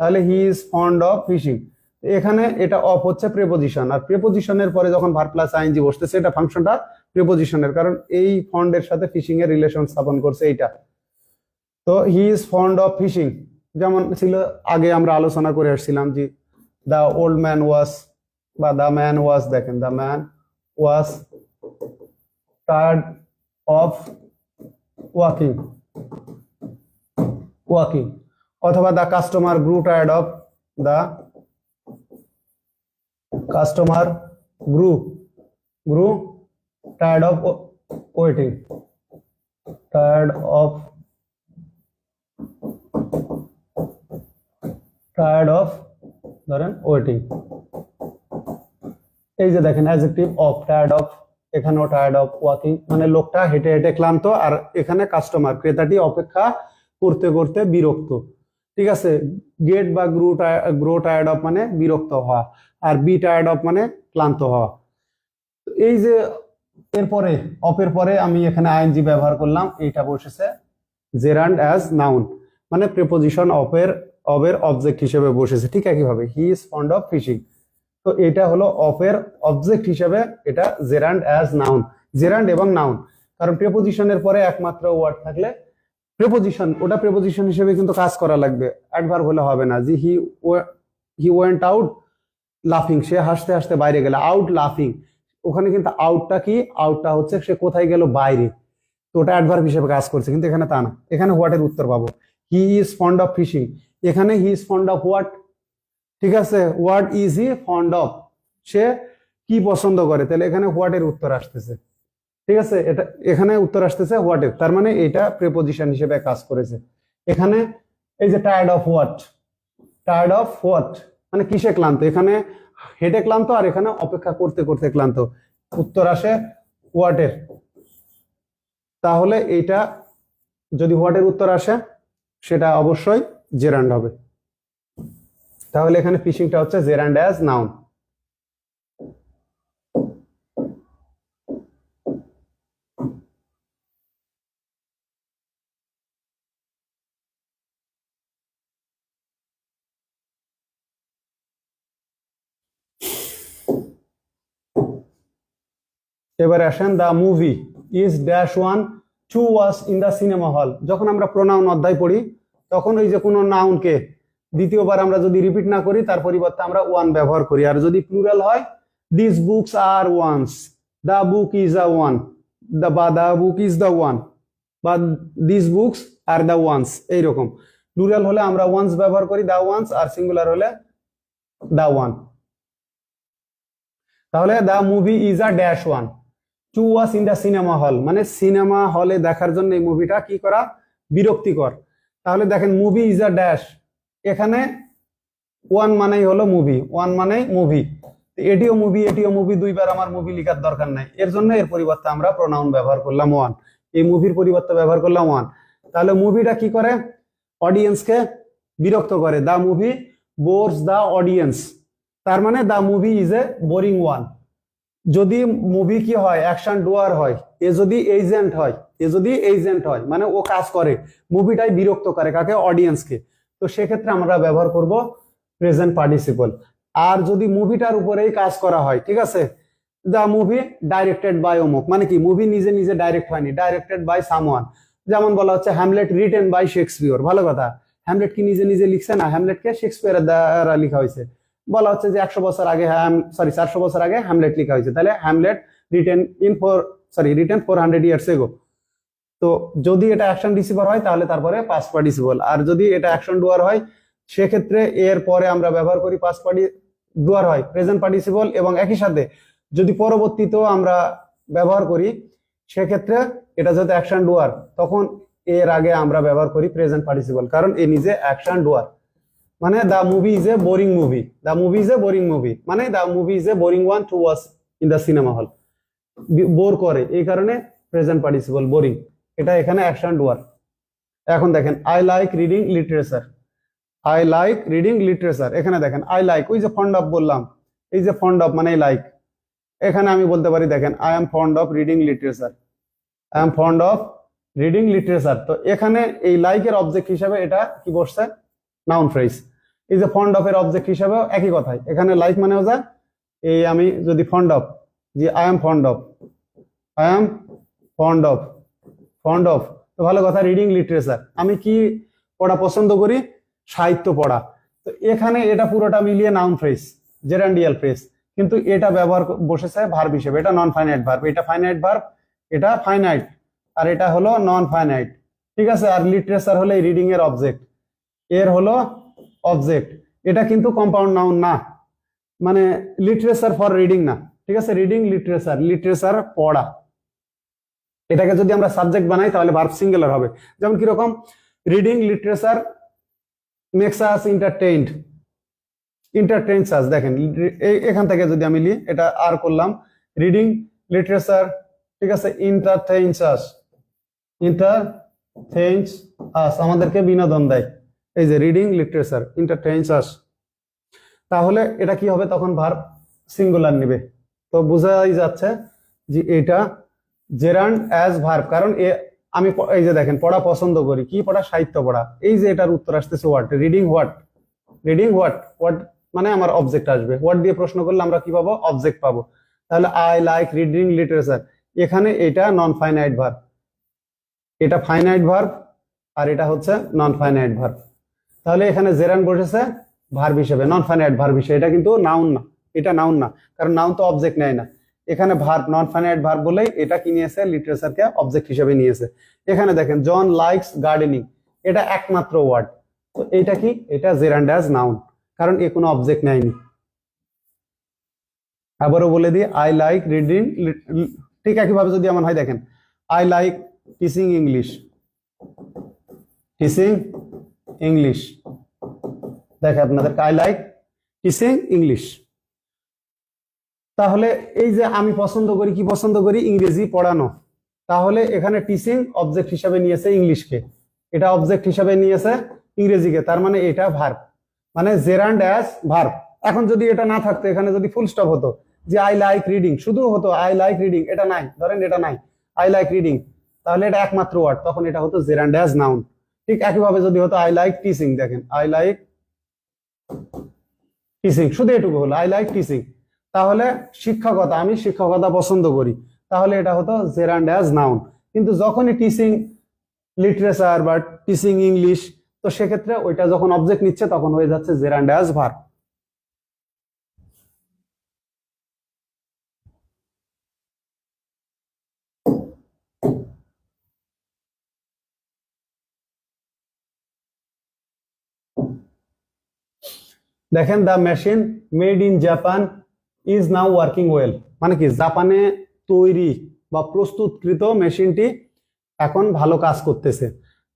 তাহলে he is fond of fishing. এখানে এটা অফ হচ্ছে প্রেপোজিশন, আর প্রেপোজিশনের পরে যখন ভার্ব প্লাস আইএনজি বসতেছে এটা ফাংশনটা প্রেপোজিশনের, কারণ এই ফন্ডের সাথে ফিশিং এর রিলেশন স্থাপন করছে এইটা। তো he is fond of fishing, যেমন ছিল আগে আমরা আলোচনা করে আসছিলাম যে দ্য ওল্ড ম্যান ওয়াজ বা দ্য ম্যান ওয়াজ, দেখেন the man was tired of walking, অথবা the customer grew tired of, the customer grew tired of waiting, tired of ধরেন ওয়েটিং, এই যে দেখেন অ্যাডজেক্টিভ অফ, টায়ার্ড অফ, এখানেও tired of walking মানে লোকটা হেঁটে হেঁটে ক্লান্ত, আর এখানে কাস্টমার ক্রেতাটি অপেক্ষা করতে করতে বিরক্ত, ঠিক আছে। গেট বা গ্রো টায়ার্ড অফ মানে বিরক্ত হওয়া, আর বি টায়ার্ড অফ মানে ক্লান্ত হওয়া। এই যে এরপরে অফের পরে আমি এখানে আইএনজি ব্যবহার করলাম, এইটা বসেছে জেরান্ড অ্যাজ নাউন মানে প্রিপোজিশন অফের অবজেক্ট হিসেবে বসেছে, ঠিক একইভাবে he is fond of fishing, তো এটা হলো অফের অবজেক্ট হিসেবে, এটা জেরান্ড অ্যাজ নাউন, জেরান্ড এবং নাউন, কারণ প্রিপোজিশনের পরে একমাত্র ওয়ার্ড থাকলে প্রিপোজিশন ওটা প্রিপোজিশন হিসেবে কিন্তু কাজ করা লাগবে, অ্যাডভার্ব হলে হবে না। যে হি ওয়েন্ট আউট লাফিং, সে হাসতে হাসতে বাইরে গেল, আউট লাফিং। ওখানে কিন্তু আউটটা কি, আউটটা হচ্ছে সে কোথায় গেল, বাইরে, তো ওটা অ্যাডভার্ব হিসেবে কাজ করছে, কিন্তু এখানে তা না, এখানে হোয়াটের উত্তর পাবো। He is fond of fishing, এখানে he is fond of what, ঠিক আছে, what is he fond of, সে কি পছন্দ করে, তাহলে এখানে হোয়াটের উত্তর আসতেছে, ঠিক আছে, এটা এখানে উত্তর আসতেছে হোয়াটের, তার মানে এটা প্রিপোজিশন হিসেবে কাজ করেছে। এখানে এই যে tired of what, tired of what মানে কিসে ক্লান্ত, এখানে হেঁটে ক্লান্ত, আর এখানে অপেক্ষা করতে করতে ক্লান্ত, উত্তর আসে হোয়াটের। তাহলে এইটা যদি হোয়াটের উত্তর আসে সেটা অবশ্যই জেরান্ড হবে। তাহলে এখানে ফিশিংটা হচ্ছে জেরান্ড অ্যাজ নাউন। এবারে আসেন, the movie is dash one to watch in the cinema হল। যখন আমরা প্রোনাউন অধ্যায় পড়ি তখন ওই যে কোনো নাউনকে দ্বিতীয়বার আমরা যদি রিপিট না করি তার পরিবর্তে আমরা ওয়ান ব্যবহার করি, আর যদি প্লুরাল হয় this books are ones, the book is a one, the book is the one, বা this books are the ones, এইরকম। প্লুরাল হলে আমরা ওয়ান্স ব্যবহার করি, দ্য ওয়ান্স, আর সিঙ্গুলার হলে দ্য ওয়ান। তাহলে the movie is a dash one to watch in the cinema hall, মানে সিনেমা হলে দেখার জন্য এই মুভিটা কি করা, বিরক্তিকর। তাহলে দেখেন মুভি ইজ আ ড্যাশ, এখানে ওয়ান মানেই হলো মুভি, ওয়ান মানে মুভি, এটিও মুভি এটিও মুভি, দুইবার আমার মুভি লেখার দরকার নাই, এর জন্য এর পরিবর্তে আমরা প্রোনাউন ব্যবহার করলাম ওয়ান, এই মুভির পরিবর্তে ব্যবহার করলাম ওয়ান। তাহলে মুভিটা কি করে, অডিয়েন্সকে বিরক্ত করে, দ্য মুভি বোরস দ্য অডিয়েন্স, তার মানে the movie is a boring one. যদি মুভি কি হয়, অ্যাকশন ডুয়ার হয়, এ যদি এজেন্ট হয়, এ যদি এজেন্ট হয় মানে ও কাজ করে, মুভিটাই বিরক্ত করে কাকে, অডিয়েন্সকে, তো সেক্ষেত্রে আমরা ব্যবহার করব প্রেজেন্ট পার্টিসিপল। আর যদি মুভিটার উপরেই কাজ করা হয়, ঠিক আছে, দ্য মুভি ডাইরেক্টেড বাই অমুক, মানে কি মুভি নিজে নিজে ডাইরেক্ট হয়নি, ডাইরেক্টেড বাই সামওয়ান। যেমন বলা হচ্ছে হ্যামলেট রিটেন বাই শেক্সপিয়র, ভালো কথা, হ্যামলেট কি নিজে নিজে লিখছে না, হ্যামলেটকে শেক্সপিয়রের দ্বারা লেখা হয়েছে। বলা হচ্ছে যে 100 বছর আগে, 400 বছর আগে হ্যামলেট লেখা হয়েছে, তাহলে Hamlet written written 400 years ago. তো যদি এটা অ্যাকশন রিসিভার হয় তাহলে তারপরে পাস্ট পার্টিসিপল, আর যদি এটা অ্যাকশন ডুয়ার হয় সেক্ষেত্রে এর পরে আমরা ব্যবহার করি পাস্ট ডুয়ার হয় প্রেজেন্ট পার্টিসিপল, এবং একই সাথে যদি পরবর্তীতেও আমরা ব্যবহার করি সেক্ষেত্রে এটা যদি অ্যাকশন ডুয়ার তখন এর আগে আমরা ব্যবহার করি প্রেজেন্ট পার্টিসিপল, কারণ এ নিজে অ্যাকশন ডুয়ার। মানে the movie is a boring movie, the movie is a boring movie মানে the movie is a boring one to watch in the cinema hall, bore করে, এই কারণে প্রেজেন্ট পার্টিসিপল বোরিং, এটা এখানে action ডুয়ার। এখন দেখেন I like reading literature, I like reading literature, এখানে দেখেন আই লাইক, ওই যে ফন্ড অফ বললাম, এই যে ফন্ড অফ মানে লাইক, এখানে আমি বলতে পারি দেখেন I am fond of reading literature, I am fond of reading literature. তো এখানে এই লাইকের অবজেক্ট হিসাবে এটা কি বসছে, নাউন ফ্রেজ। এই যে ফন্ড অফ এর অবজেক্ট হিসাবে একই কথাই, এখানে লাইক মানেও যায়, এই আমি যদি ফন্ড অফ, যে I am fond of, I am fond of, fond of, তো ভালো কথা, রিডিং লিটারেচার, আমি কি পড়া পছন্দ করি, সাহিত্য পড়া। তো এখানে এটা পুরোটা মিলিয়ে নাউন ফ্রেজ, জেরান্ডিয়াল ফ্রেজ, কিন্তু এটা ব্যবহার বসেছে ভার্ব হিসেবে, এটা নন ফাইনাইট ভার্ব, এটা ফাইনাইট ভার্ব, এটা ফাইনাইট, আর এটা হলো নন ফাইনাইট, ঠিক আছে। আর লিটারেচার হলো এই রিডিং এর অবজেক্ট, এর হলো অবজেক্ট, এটা কিন্তু কম্পাউন্ড নাউন না, মানে লিটারেচার ফর রিডিং না, ঠিক আছে, রিডিং লিটারেচার, লিটারেচার পড়া, এটাকে যদি আমরা সাবজেক্ট বানাই তাহলে ভার্ব সিঙ্গুলার হবে। যেমন কিরকম, reading literature makes us entertained, entertains us, দেখেন এখান থেকে যদি আমি লিখি, এটা আর করলাম, রিডিং লিটারেচার, ঠিক আছে, এন্টারটেইনস আস, এন্টারটেইনস আস, আমাদেরকে বিনোদন দেয়, এই যে রিডিং লিটারেচার এন্টারটেইনস আস, তাহলে এটা কি হবে, তখন ভার্ব সিঙ্গুলার নিবে। তো বোঝাই যাচ্ছে যে এটা জেরান্ড অ্যাজ ভার্ব, কারণ আমি এই যে দেখেন পড়া পছন্দ করি, কি পড়া, সাহিত্য পড়া, এই যে এটার উত্তর আসতেছে what, reading what, reading what, what মানে আমার অবজেক্ট আসবে, হোয়াট দিয়ে প্রশ্ন করলে আমরা কি পাবো, অবজেক্ট পাবো। তাহলে আই লাইক রিডিং লিটারেচার, এখানে এটা নন ফাইনাইট ভার্ব, এটা ফাইনাইট ভার্ব, আর এটা হচ্ছে নন ফাইনাইট ভার্ব। তাহলে এখানে জেরান্ড বসেছে ভার্ব হিসেবে, নন ফাইনাইট ভার্ব হিসেবে, এটা কিন্তু নাউন না, এটা নাউন না, কারণ নাউন তো অবজেক্ট নেয় না। এখানে ভার্ব, নন ফাইনাইট ভার্ব বলেই এটা কি নিয়েছে, লিটারেচারকে অবজেক্ট হিসেবে নিয়েছে। এখানে দেখেন জন লাইকস গার্ডেনিং, এটা একমাত্র ওয়ার্ড, তো এটা কি, এটা জেরান্ড অ্যাজ নাউন, কারণ এ কোনো অবজেক্ট নেয়নি। আবারও বলে দিই, আই লাইক রিডিং, ঠিক একইভাবে যদি এমন হয়, দেখেন I like teaching English, teaching English, দেখেন আপনাদের আই লাইক টিচিং ইংলিশ। তাহলে এই যে আমি পছন্দ করি, কি পছন্দ করি, ইংরেজি পড়ানো, তাহলে এখানে টিচিং অবজেক্ট হিসাবে নিয়েছে ইংলিশকে, এটা অবজেক্ট হিসাবে নিয়েছে ইংরেজিকে, তার মানে এটা ভার্ব, মানে জেরান্ড অ্যাজ ভার্ব। এখন যদি এটা না থাকতো, এখানে যদি ফুল স্টপ হতো, যে আই লাইক রিডিং শুধু হতো, আই লাইক রিডিং, এটা নাই, ধরেন এটা নাই, আই লাইক রিডিং, তাহলে এটা একমাত্র ওয়ার্ড, তখন এটা হতো জেরান্ড অ্যাজ নাউন। ঠিক একইভাবে যদি হতো আই লাইক টিচিং, দেখেন আই লাইক টিচিং, শুধু এটুকু হলো আই লাইক টিচিং, তাহলে শিক্ষকতা, আমি শিক্ষকতা পছন্দ করি, তাহলে এটা হতো জেরান্ড অ্যাজ নাউন। কিন্তু যখনই টিচিং লিটারেচার বা টিচিং ইংলিশ, তো সেক্ষেত্রে ওইটা যখন অবজেক্ট নিচ্ছে তখন হয়ে যাচ্ছে জেরান্ড অ্যাজ ভার্ব। দেখেন the machine made in Japan is now working well, মানে কি, জাপানে তৈরি বা প্রস্তুতকৃত মেশিনটি এখন ভালো কাজ করতেছে।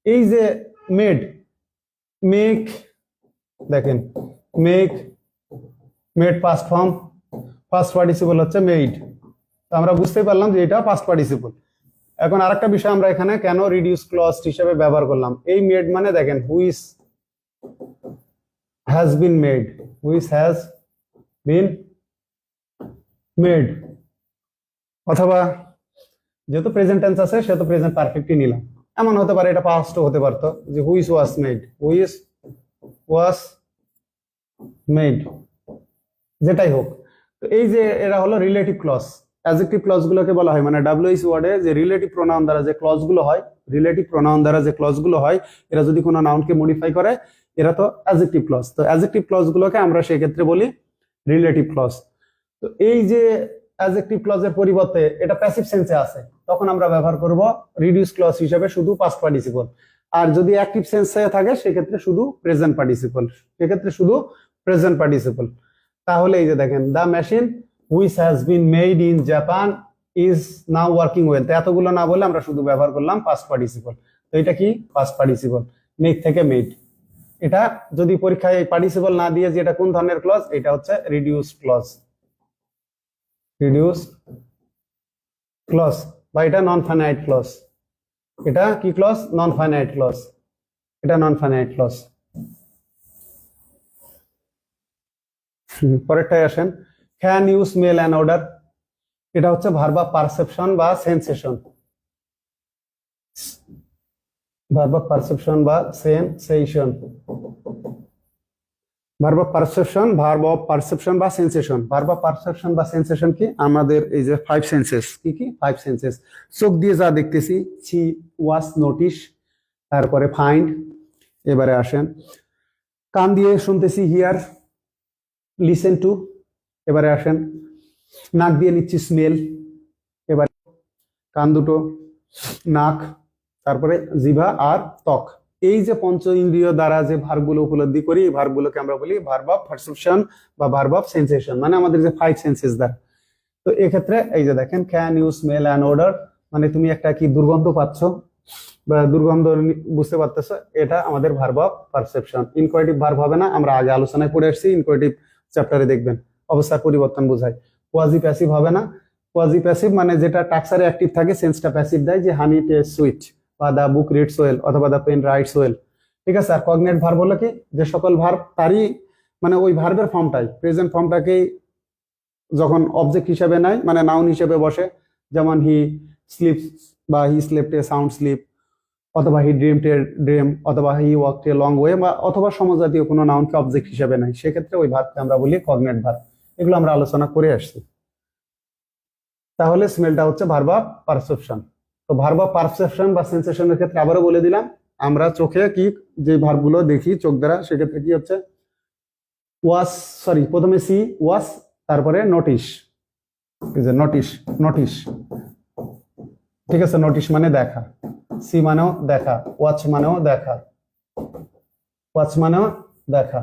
এই যে মেড, মেক, দেখেন make, made past form, first participle হচ্ছে মেড, তো আমরা বুঝতেই পারলাম যে এটা পাস্ট পার্টিসিপল। এখন আরেকটা বিষয় আমরা এখানে কেন রিডিউস ক্লজ হিসেবে ব্যবহার করলাম, এই মেড মানে দেখেন which has been made, which has been made, অথবা যেহেতু প্রেজেন্ট টেন্স আছে সেহেতু প্রেজেন্ট পারফেক্টই নিলাম। এমন হতে পারে এটা পাস্টও হতে পারতো, যে which was made, which was made, যেটাই হোক। তো এই যে এরা হলো রিলেটিভ ক্লজ, অ্যাডজেক্টিভ ক্লজ গুলোকে বলা হয়, মানে ডাব্লিউএইচ ওয়ার্ডে যে রিলেটিভ প্রোনাউন দ্বারা যে ক্লজ গুলো হয়, রিলেটিভ প্রোনাউন দ্বারা যে ক্লজ গুলো হয়, এরা যদি কোনো নাউনকে মডিফাই করে, এরা তো অ্যাডজেক্টিভ ক্লজ। তো অ্যাডজেক্টিভ ক্লজ গুলোকে আমরা সেই ক্ষেত্রে বলি রিলেটিভ ক্লজ। তো এই যে অ্যাডজেক্টিভ ক্লজের পরিবর্তে এটা প্যাসিভ সেন্সে আছে, তখন আমরা ব্যবহার করব রিডিউস ক্লজ হিসেবে শুধু পাস্ট পার্টিসিপল। আর যদি অ্যাক্টিভ সেন্সে থাকে সেক্ষেত্রে শুধু প্রেজেন্ট পার্টিসিপল, সেক্ষেত্রে শুধু প্রেজেন্ট পার্টিসিপল। তাহলে এই যে দেখেন the machine which has been made in Japan is now working well, তো এতগুলো না বলে আমরা শুধু ব্যবহার করলাম পাস্ট পার্টিসিপল। তো এটা কি, পাস্ট পার্টিসিপল, মেক থেকে মেড। এটা যদি পরীক্ষায় পার্টিসিপল না দিয়ে যে এটা কোন ধরনের ক্লজ, এটা হচ্ছে রিডিউস ক্লজ, রিডিউস ক্লজ, বা এটা নন ফাইনাইট ক্লজ। এটা কি ক্লজ, নন ফাইনাইট ক্লজ, এটা নন ফাইনাইট ক্লজ। পরেরটায় আসেন, can you smell an order, এটা হচ্ছে ভার্ব অফ পারসেপশন বা সেন্সেশন, ভার্ব অফ পারসেপশন বা sensation, verb of perception, verb of perception বা সেন্সেশন। ভার্ব অফ পারসেপশন বা সেন্সেশন কি, আমাদের এই যে ফাইভ সেন্সেস, কি কি ফাইভ সেন্সেস, চোখ দিয়ে যা দেখতেছি, সি, ওয়াচ, নোটিস, তারপরে ফাইন্ড, এবারে আসেন কান দিয়ে শুনতেছি, হিয়ার, লিসেন টু, এবারে আসেন নাক দিয়ে নিচ্ছি, স্মেল, এবারে কান দুটো, নাক, তারপরে জিভা আর ত্বক। এই যে পঞ্চ ইন্দ্রিয় দ্বারা যে ভার্বগুলো উপলব্ধি করি, এই ভার্বগুলোকে আমরা বলি ভার্ব অফ পারসেপশন বা ভার্ব অফ সেন্সেশন, মানে আমাদের যে ফাইভ সেন্সেস দ্বারা। তো এক্ষেত্রে এই যে দেখেন can you smell an odour, মানে তুমি একটা কি দুর্গন্ধ পাচ্ছ বা দুর্গন্ধ বুঝতে পারতেছো, এটা আমাদের ভার্ব অফ পারসেপশন। ইনকোয়েটিভ ভার্ব হবে না, আমরা আগে আলোচনায় পড়ে আসছি, ইনকোয়েটিভ চ্যাপ্টারে দেখবেন অবস্থার পরিবর্তন বোঝায়। কোয়াজি প্যাসিভ হবে না, কোয়াজি প্যাসিভ মানে যেটা টাক্সারে অ্যাক্টিভ থাকে, সেন্সটা প্যাসিভ দেয়, যে হানি টেস্ট সুইট বা দা বুক রিডস ওয়েল অথবা দা পেন রাইটস ওয়েল, ঠিক আছে। আর কগনেট ভার্ব হলো কি, যে সকল ভার্ব তারই মানে ওই ভার্বের ফর্মটাই, প্রেজেন্ট ফর্মটাকেই যখন অবজেক্ট হিসেবে নেয়, মানে নাউন হিসেবে বসে, যেমন হি স্লিপস বা he slept a sound sleep, অথবা হি ড্রিমড এ ড্রিম, অথবা হি ওয়াকড এ লং ওয়ে, বা অথবা সমজাতীয় কোনো নাউনকে অবজেক্ট হিসেবে নেয়, সেক্ষেত্রে ওই ভার্বকে আমরা বলি কগনেট ভার্ব। এগুলো আমরা আলোচনা করে আসছি। তাহলে স্মেলটা হচ্ছে ভার্ব অফ পারসেপশন। তো ভার্ব অফ পারসেপশন বা সেন্সেশনের ক্ষেত্রে আবারও বলে দিলাম, আমরা চোখে কি যে ভার্বগুলো দেখি চোখ দ্বারা, সেক্ষেত্রে কি হচ্ছে ওয়াচ, সরি প্রথমে সি, ওয়াচ, তারপরে নোটিশ, এই যে নোটিশ, নোটিশ, ঠিক আছে, নোটিশ মানে দেখা, সি মানেও দেখা, ওয়াচ মানেও দেখা, ওয়াচ মানেও দেখা।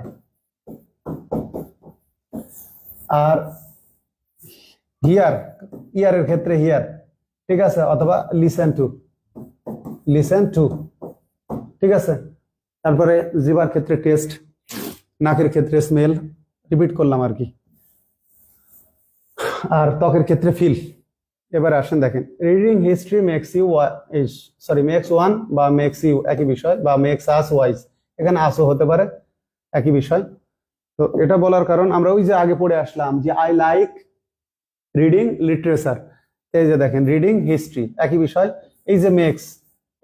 আর হিয়ার, ইয়ারের ক্ষেত্রে হিয়ার, ঠিক আছে, অথবা লিসেন টু, লিসেন টু, ঠিক আছে। তারপরে জিবার ক্ষেত্রে টেস্ট, নাকের ক্ষেত্রে স্মেল, রিপিট করলাম আর কি। আর ত্বকের ক্ষেত্রে ফিল। এবার আসেন দেখেন, reading history makes you makes one বা মেক্স ইউ একই বিষয়, বা মেক্স আস ওয়াইজ, এখানে আসও হতে পারে, একই বিষয়। তো এটা বলার কারণ আমরা ওই যে আগে পড়ে আসলাম যে আই লাইক রিডিং লিটারেচার, এই যে দেখেন রিডিং হিস্ট্রি একই বিষয়। এই যে মেক্স,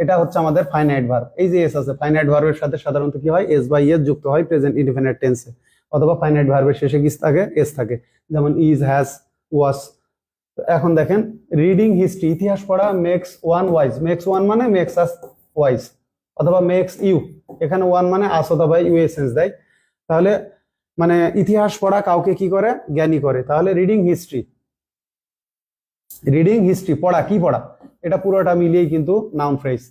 এটা হচ্ছে আমাদের ফাইনাইট ভার্ব, এই যে এস আছে, ফাইনাইট ভার্বের সাথে সাধারণত কি হয়, এস বা ইএস যুক্ত হয় প্রেজেন্ট ইনডিফিনিট টেন্সে, অথবা ফাইনাইট ভার্বের শেষে কি থাকে, এস থাকে, যেমন ইজ, হ্যাজ, ওয়াজ। এখন দেখেন রিডিং হিস্ট্রি, ইতিহাস পড়া, makes one wise, makes one মানে মেক্স আস ওয়াইজ, অথবা মেক্স ইউ, এখানে ওয়ান মানে আস অথবা ইউ এসেন্স দেয়, তাহলে মানে ইতিহাস পড়া কাউকে কি করে, জ্ঞানী করে। তাহলে রিডিং হিস্ট্রি, রিডিং হিস্ট্রি পড়া, কি পড়া, এটা পুরোটা মিলিয়েই কিন্তু নাউন ফ্রেজ।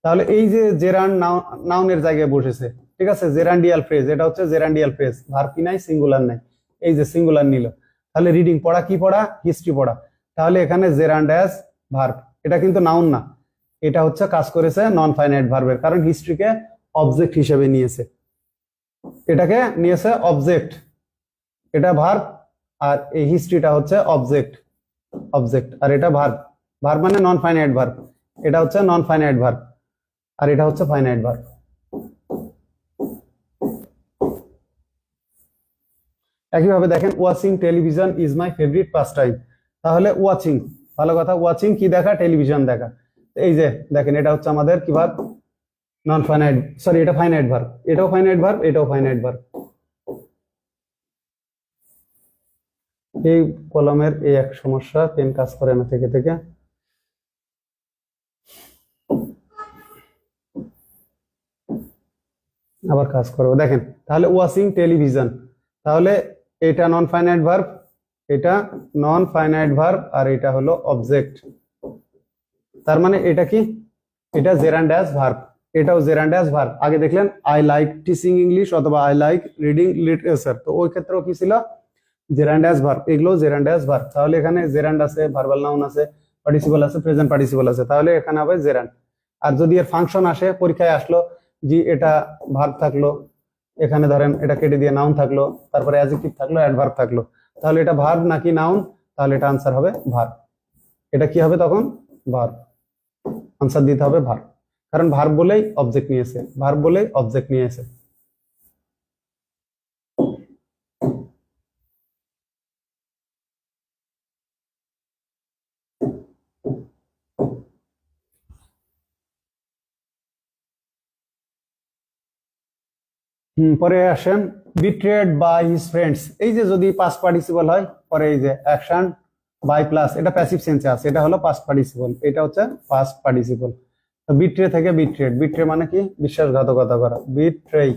তাহলে এই যে জেরান্ড নাউনের জায়গায় বসেছে, ঠিক আছে, জেরান্ডিয়াল ফ্রেজ, এটা হচ্ছে জেরান্ডিয়াল ফ্রেজ, ভার্ব কি নাই, সিঙ্গুলার নাই, এই যে সিঙ্গুলার নিল। তাহলে রিডিং পড়া, কি পড়া, হিস্ট্রি পড়া। তাহলে এখানে জেরান্ড অ্যাজ ভার্ব, এটা কিন্তু নাউন না, এটা হচ্ছে কাজ করেছে নন ফাইনাইট ভার্বের, কারণ হিস্ট্রিকে অবজেক্ট হিসেবে নিয়েছে, এটাকে নিয়েছে অবজেক্ট, এটা ভার্ব, আর এই হিস্ট্রিটা হচ্ছে অবজেক্ট, অবজেক্ট, আর এটা ভার্ব, ভার্ব মানে নন ফাইনাইট ভার্ব, এটা হচ্ছে নন ফাইনাইট ভার্ব, আর এটা হচ্ছে ফাইনাইট ভার্ব। একইভাবে দেখেন watching television is my favourite pass time, তাহলে ওয়াচিং, ভালো কথা, ওয়াচিং কি দেখা, টেলিভিশন দেখা। এই যে দেখেন এটা হচ্ছে আমাদের কি ভার্ব, নন ফাইনাইট, এটা ফাইনাইট ভার্ব, এটাও ফাইনাইট ভার্ব, এটাও ফাইনাইট ভার্ব। এই কলমের এই এক সমস্যা, পেন কাজ করে না থেকে থেকে। আবার কাজ করবো, দেখেন তাহলে ওয়াচিং টেলিভিশন, তাহলে এটা নন ফাইনাইট ভার্ব, এটা নন ফাইনাইট ভার্ব, আর এটা হলো অবজেক্ট। তার মানে এটা কি, এটা জেরান্ড অ্যাজ ভার্ব, এটাও জেরান্ড অ্যাজ ভার্ব। আগে দেখলেন আই লাইক টিচিং ইংলিশ অথবা আই লাইক রিডিং লিটারেচার, তো ওই ক্ষেত্রেও কি ছিল, জেরান্ড অ্যাজ ভার্ব, এগুলো জেরান্ড অ্যাজ ভার্ব। তাহলে এখানে জেরান্ড আছে, ভার্বাল নাউন আছে, পার্টিসিপল আছে, প্রেজেন্ট পার্টিসিপল আছে, তাহলে এখানে হবে জেরান্ড। আর যদি এর ফাংশন আসে, পরীক্ষায় আসলো যে এটা ভার্ব থাকলো, এখানে ধরেন এটা কেটে দিয়ে নাউন থাকলো, তারপরে অ্যাডজেক্টিভ থাকলো, অ্যাডভার্ব থাকলো, তাহলে এটা ভার্ব নাকি নাউন, তাহলে এটা আনসার হবে ভার্ব। এটা কি হবে তখন, ভার্ব, আনসার দিতে হবে ভার্ব, কারণ ভার্ব বলেই অবজেক্ট নিয়েছে, ভার্ব বলেই অবজেক্ট নিয়েছে। পরে আসেন বিট্রেড বাই হিজ ফ্রেন্ডস, এই যে যদি পাস্ট পার্টিসিপল হয়, পরে এই যে অ্যাকশন বাই প্লাস, এটা প্যাসিভ সেন্সে আছে, এটা হলো পাস্ট পার্টিসিপল, এটা হচ্ছে পাস্ট পার্টিসিপল। তো বিট্রে থেকে বিট্রেড, বিট্রে মানে কি, বিশ্বাসঘাতকতা করা, বিট্রেই,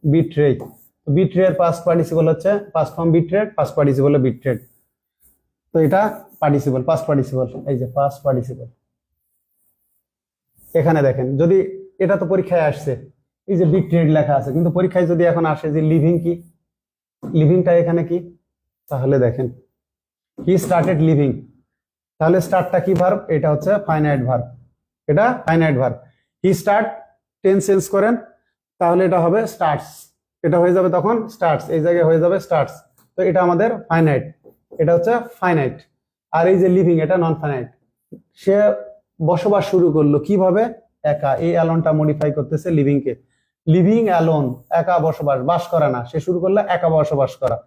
বিট্রেই, বিট্রের পাস্ট পার্টিসিপল হচ্ছে past form betrayed, past participle betrayed. তো এটা পার্টিসিপল, পাস্ট পার্টিসিপল, এই যে পাস্ট পার্টিসিপল। এখানে দেখেন যদি এটা তো পরীক্ষায় আসছে, এই যে বিট্রেড লেখা আছে, কিন্তু পরীক্ষায় যদি এখন আসে যে লিভিং কি, লিভিংটা এখানে কি, তাহলে দেখেন হি স্টার্টেড লিভিং, তাহলে স্টার্টটা কি ভার্ব, এটা হচ্ছে ফাইনাইট ভার্ব, এটা finite verb. He start tense change করেন, তাহলে এটা হবে স্টার্টস, এটা হয়ে যাবে তখন স্টার্টস, এই জায়গায় হয়ে যাবে স্টার্টস। তো এটা আমাদের ফাইনাইট, এটা হচ্ছে ফাইনাইট। আর এই যে লিভিং, এটা নন ফাইনাইট। সে বসবাস শুরু করলো কিভাবে, একা, এই অ্যালোনটা মডিফাই করতেছে লিভিং কে, লিভিং অ্যালোন, একা বসবাস, বাস করা না, সে শুরু করলো একা বসবাস করা।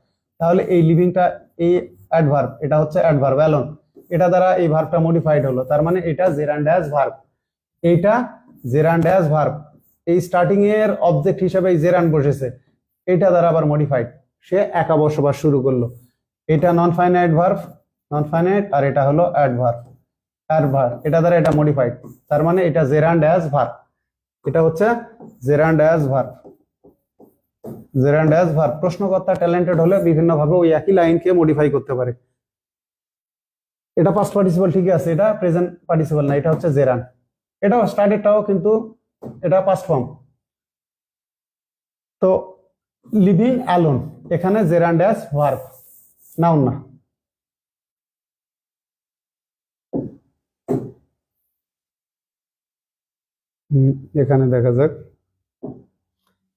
তাহলে এই লিভিংটা, এই অ্যাডভার্ব, এটা হচ্ছে অ্যাডভার্ব অ্যালোন, এটা দ্বারা এই ভার্বটা মডিফাইড হলো, তার মানে এটা জেরান্ড অ্যাজ ভার্ব, এইটা জেরান্ড অ্যাজ ভার্ব। এই স্টার্টিং এর অবজেক্ট হিসেবে এই জেরান্ড বসেছে, এটা দ্বারা আবার মডিফাইড, সে একা বসবাস শুরু করলো। এটা non finite verb, non finite, আর এটা হলো অ্যাডভার্ব, অ্যাডভার্ব, এটা দ্বারা এটা মডিফাইড, তার মানে এটা জেরান্ড অ্যাজ ভার্ব, এটা হচ্ছে gerund as verb. Gerund as verb, প্রশ্নকর্তা ট্যালেন্টেড হলে বিভিন্ন ভাবে ওই একই লাইনকে মডিফাই করতে পারে। এটা পাস্ট পার্টিসিপল ঠিকই আছে, এটা প্রেজেন্ট পার্টিসিপল না, এটা হচ্ছে জেরান্ড। এটাও স্টার্টেডটাও কিন্তু এটা পাস্ট ফর্ম। তো লিভিং অ্যালোন, এখানে জেরান্ড অ্যাজ ভার্ব, নাউন না। এখানে দেখা যাক,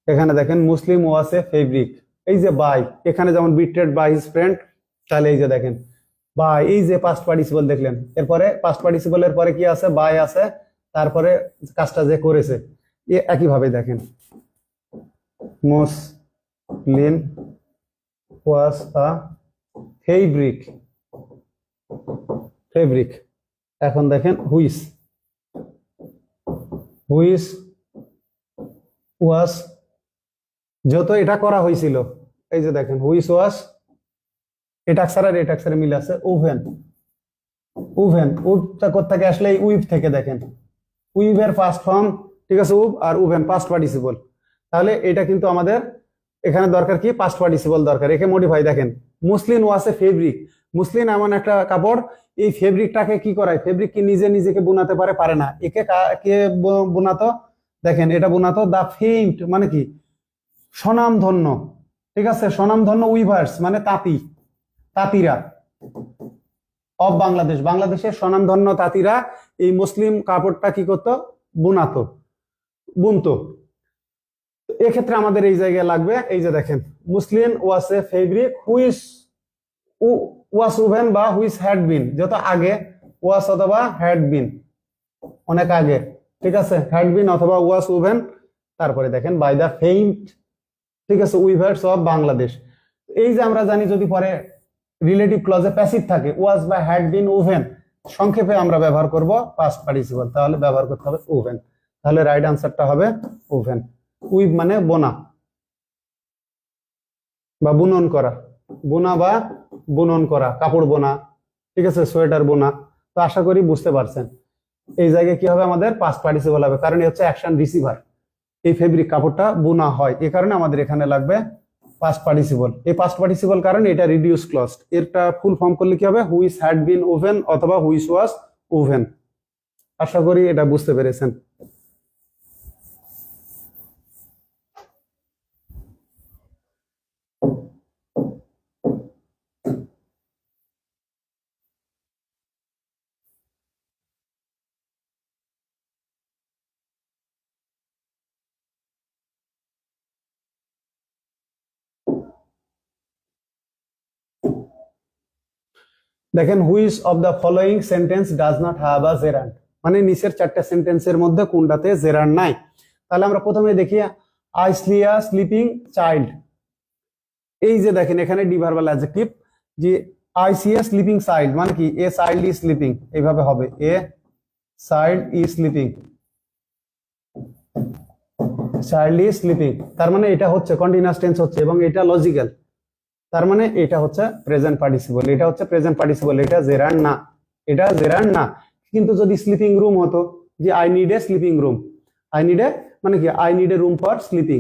এখানে দেখেন মুসলিম ওয়াজ এ ফেব্রিক, এই যে বাই, এখানে যেমন বিট্রেড বাই হিজ ফ্রেন্ড, তাহলে এই যে দেখেন বাই, এই যে পাস্ট পার্টিসিপল দেখলেন, এরপরে পাস্ট পার্টিসিপলের পরে কি আছে, বাই আছে, তারপরে কাজটা যে করেছে একই ভাবে দেখেন, মুসলিম ওয়াজ আ ফেব্রিক, ফেব্রিক। এখন দেখেন হুইস, হুইস ওয়াজ, যেহেতু এটা করা হয়েছিল, এই যে দেখেন হুইস ওয়াজ, এটা অক্ষর আর এটা অক্ষরে মিল আছে, ওভেন, ওভেন, উভটা কোত্থেকে আসলে এই উইভ থেকে, দেখেন উইভের ফার্স্ট ফর্ম, ঠিক আছে, উভ, আর ওভেন পাস্ট পার্টিসিপল। তাহলে এটা কিন্তু আমাদের এখানে দরকার কি, পাস্ট পার্টিসিপল দরকার, একে মডিফাই। দেখেন মুসলিম ওয়াজ এ ফেব্রিক, মুসলিম এমন একটা কাপড়, এই ফেব্রিকটাকে কি করায়, ফেব্রিক কি নিজে নিজেকে বুনাতে পারে, পারে না, একে কে বুনাতো, দেখেন এটা বুনাতো দা ফেইন্ট, মানে কি স্বনামধন্য, ঠিক আছে, স্বনামধন্য উইভার্স মানে তাঁতি, তাঁতিরা অফ বাংলাদেশ, বাংলাদেশের স্বনামধন্য তাঁতিরা এই মুসলিম কাপড়টা কি করতো, বুনাতো, বুনতো। এক্ষেত্রে আমাদের এই জায়গায় লাগবে, এই যে দেখেন মুসলিম ওয়াজ এ ফেব্রিক হুইচ ওয়াজ উভেন বা হুইচ হ্যাড বিন, যত আগে ওয়াজ অথবা হ্যাড বিন, অনেক আগে, ঠিক আছে, হ্যাড বিন অথবা ওয়াজ উভেন, তারপরে দেখেন বাই দা ফেইন্ট, ঠিক আছে, উইভার্স অফ বাংলাদেশ। এই যে আমরা জানি যদি পরে রিলেটিভ ক্লজে প্যাসিভ থাকে, ওয়াজ বা হ্যাড বিন ওভেন, সংক্ষেপে আমরা ব্যবহার করব পাস্ট পার্টিসিপল, তাহলে ব্যবহার করতে হবে ওভেন। তাহলে রাইট আনসারটা হবে ওভেন। উইভ মানে বোনা বা বুনন করা, বোনা বা বুনন করা, কাপড় বোনা, ঠিক আছে, সোয়েটার বোনা। তো আশা করি বুঝতে পারছেন এই জায়গায় কি হবে, আমাদের পাস্ট পার্টিসিপল হবে, কারণ এই হচ্ছে অ্যাকশন রিসিভার, এই ফেব্রিক কাপড়টা বোনা হয়, এই কারণে আমাদের এখানে লাগবে পাস্ট পার্টিসিপল। এই পাস্ট পার্টিসিপল কারণে এটা রিডিউস ক্লজ, এরটা ফুল ফর্ম করলে কি হবে, হুইচ হ্যাড বিন ওভেন অথবা হুইচ ওয়াজ ওভেন। আশা করি এটা বুঝতে পেরেছেন। দেখেন which of the following sentence does not have a gerund, মানে নিচের চারটা সেন্টেন্সের মধ্যে কোনটাতে জেরান্ড নাই। তাহলে আমরা প্রথমে দেখি I slee a sleeping child, এই যে দেখেন এখানে ডি ভার্বাল অ্যাডজেক্টিভ, যে I see a sleeping child মানে কি, এ চাইল্ড ইজ স্লিপিং, এইভাবে হবে, a child is sleeping, child is sleeping, তার মানে এটা হচ্ছে কন্টিনিউয়াস টেন্স হচ্ছে এবং এটা লজিক্যাল, তার মানে এটা হচ্ছে প্রেজেন্ট পার্টিসিপল, এটা হচ্ছে প্রেজেন্ট পার্টিসিপল, এটা জেরান্ড না, এটা জেরান্ড না। কিন্তু যদি স্লিপিং রুম হতো, যে I need a sleeping room, I need a মানে কি, I need a room for sleeping,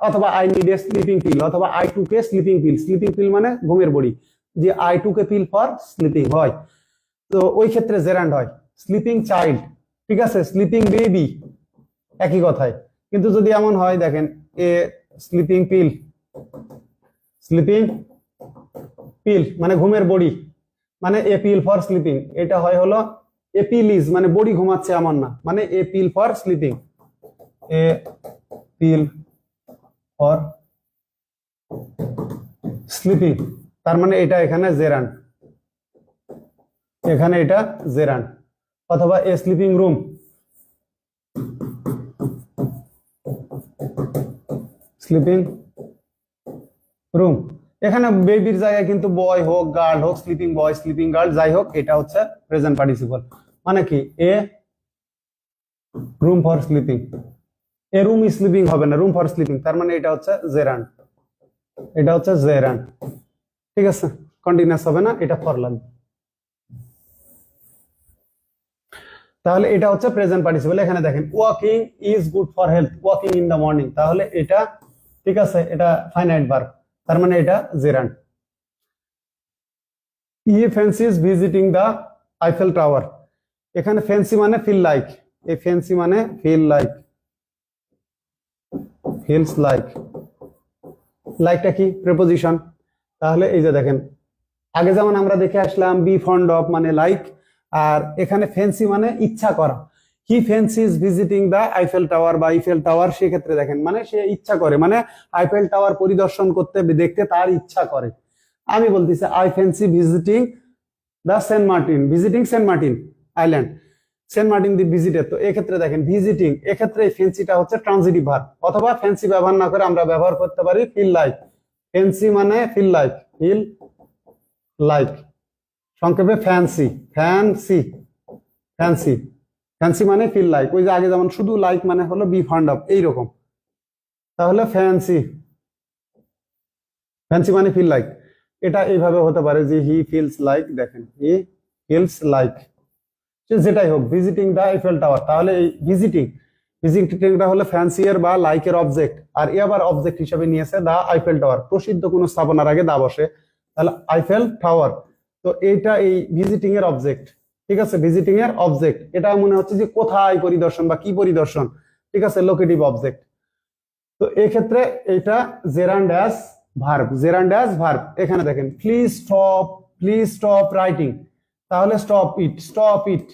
অথবা I need a sleeping pill, অথবা I took a sleeping pill, sleeping pill মানে ঘুমের বড়ি, যে I took a pill for sleeping হয়, তো ওই ক্ষেত্রে জেরান্ড হয়। স্লিপিং চাইল্ড, ঠিক আছে, স্লিপিং বেবি, একই কথায়। কিন্তু যদি এমন হয়, দেখেন এ স্লিপিং পিল, স্লিপিং পিল মানে ঘুমের বড়ি, মানে এ পিল ফর স্লিপিং, এটা হয় হলো এ পিল ইজ মানে বড়ি ঘুমাচ্ছে এমন না, মানে a pill for sleeping, a pill for sleeping, তার মানে এটা এখানে জেরান্ড, এখানে এটা জেরান্ড। অথবা a sleeping room, sleeping room, এখানে বেবির জায়গায় কিন্তু বয় হোক গার্ল হোক, স্লিপিং বয় স্লিপিং গার্ল যাই হোক, এটা হচ্ছে প্রেজেন্ট পার্টিসিপল, মানে কি a room for sleeping, a room sleeping হবে না, রুম ফর স্লিপিং, তার মানে এটা হচ্ছে জেরান্ড, এটা হচ্ছে জেরান্ড, ঠিক আছে, কন্টিনিউয়াস হবে না, এটা ফর লাগবে। তাহলে এটা হচ্ছে প্রেজেন্ট পার্টিসিপল। এখানে দেখেন walking is good for health, walking in the morning, তাহলে এটা ঠিক আছে, এটা ফাইনাইট ভার্ব, তার মানে এটা gerund. He fancies visiting the Eiffel Tower, এখানে ফ্যান্সি মানে ফিল লাইক, এই ফ্যান্সি মানে ফিল লাইক, ফিলস লাইক, লাইকটা কি প্রিপোজিশন। তাহলে এই যে দেখেন আগে যেমন আমরা দেখে আসলাম বি ফন্ড অফ মানে লাইক, আর এখানে ফ্যান্সি মানে ইচ্ছা করা। হি fancies visiting the Eiffel tower বা আইফেল টাওয়ার, সেক্ষেত্রে দেখেন মানে সে ইচ্ছা করে, মানে আইফেল টাওয়ার পরিদর্শন করতে দেখতে তার ইচ্ছা করে। আমি বলতেছি I fancy visiting the Saint Martin, visiting Saint Martin island, Saint Martin দ্বীপ ভিজিটের। তো এক্ষেত্রে দেখেন ভিজিটিং, এক্ষেত্রে এই ফ্যান্সিটা হচ্ছে ট্রানজিটিভ ভার্ব, অথবা ফ্যান্সি ব্যবহার না করে আমরা ব্যবহার করতে পারি ফিল লাইক। ফ্যান্সি মানে ফিল লাইক, ফিল লাইক, সংক্ষেপে ফ্যান্সি, ফ্যান্সি, ফ্যান্সি, ফ্যান্সি মানে ফিল লাইক। ওই যে আগে যেমন শুধু লাইক মানে হলো বি ফান্ড অফ, এইরকম। তাহলে ফ্যান্সি, ফ্যান্সি মানে ফিল লাইক, এটা এইভাবে হতে পারে যে হি ফিলস লাইক, দেখেন হি ফিলস লাইক, যেটাই হোক ভিজিটিং দ্য আইফেল টাওয়ার। তাহলে এই ভিজিটিং, ভিজিটিংটা হলো ফ্যান্সিয়ার বা লাইকের অবজেক্ট, আর এ আবার অবজেক্ট হিসেবে নিয়েছে দা আইফেল টাওয়ার, প্রসিদ্ধ কোনো স্থাপনার আগে দা বসে, তাহলে আইফেল টাওয়ার। তো এইটা এই ভিজিটিং এর অবজেক্ট, ঠিক আছে, ভিজিটিং এর অবজেক্ট। এটা মনে হচ্ছে যে কোথায় পরিদর্শন বা কি পরিদর্শন, ঠিক আছে, লোকেটিভ অবজেক্ট। তো এই ক্ষেত্রে এটা gerund as verb, gerund as verb. এখানে দেখেন প্লিজ স্টপ রাইটিং, তাহলে স্টপ ইট, স্টপ ইট,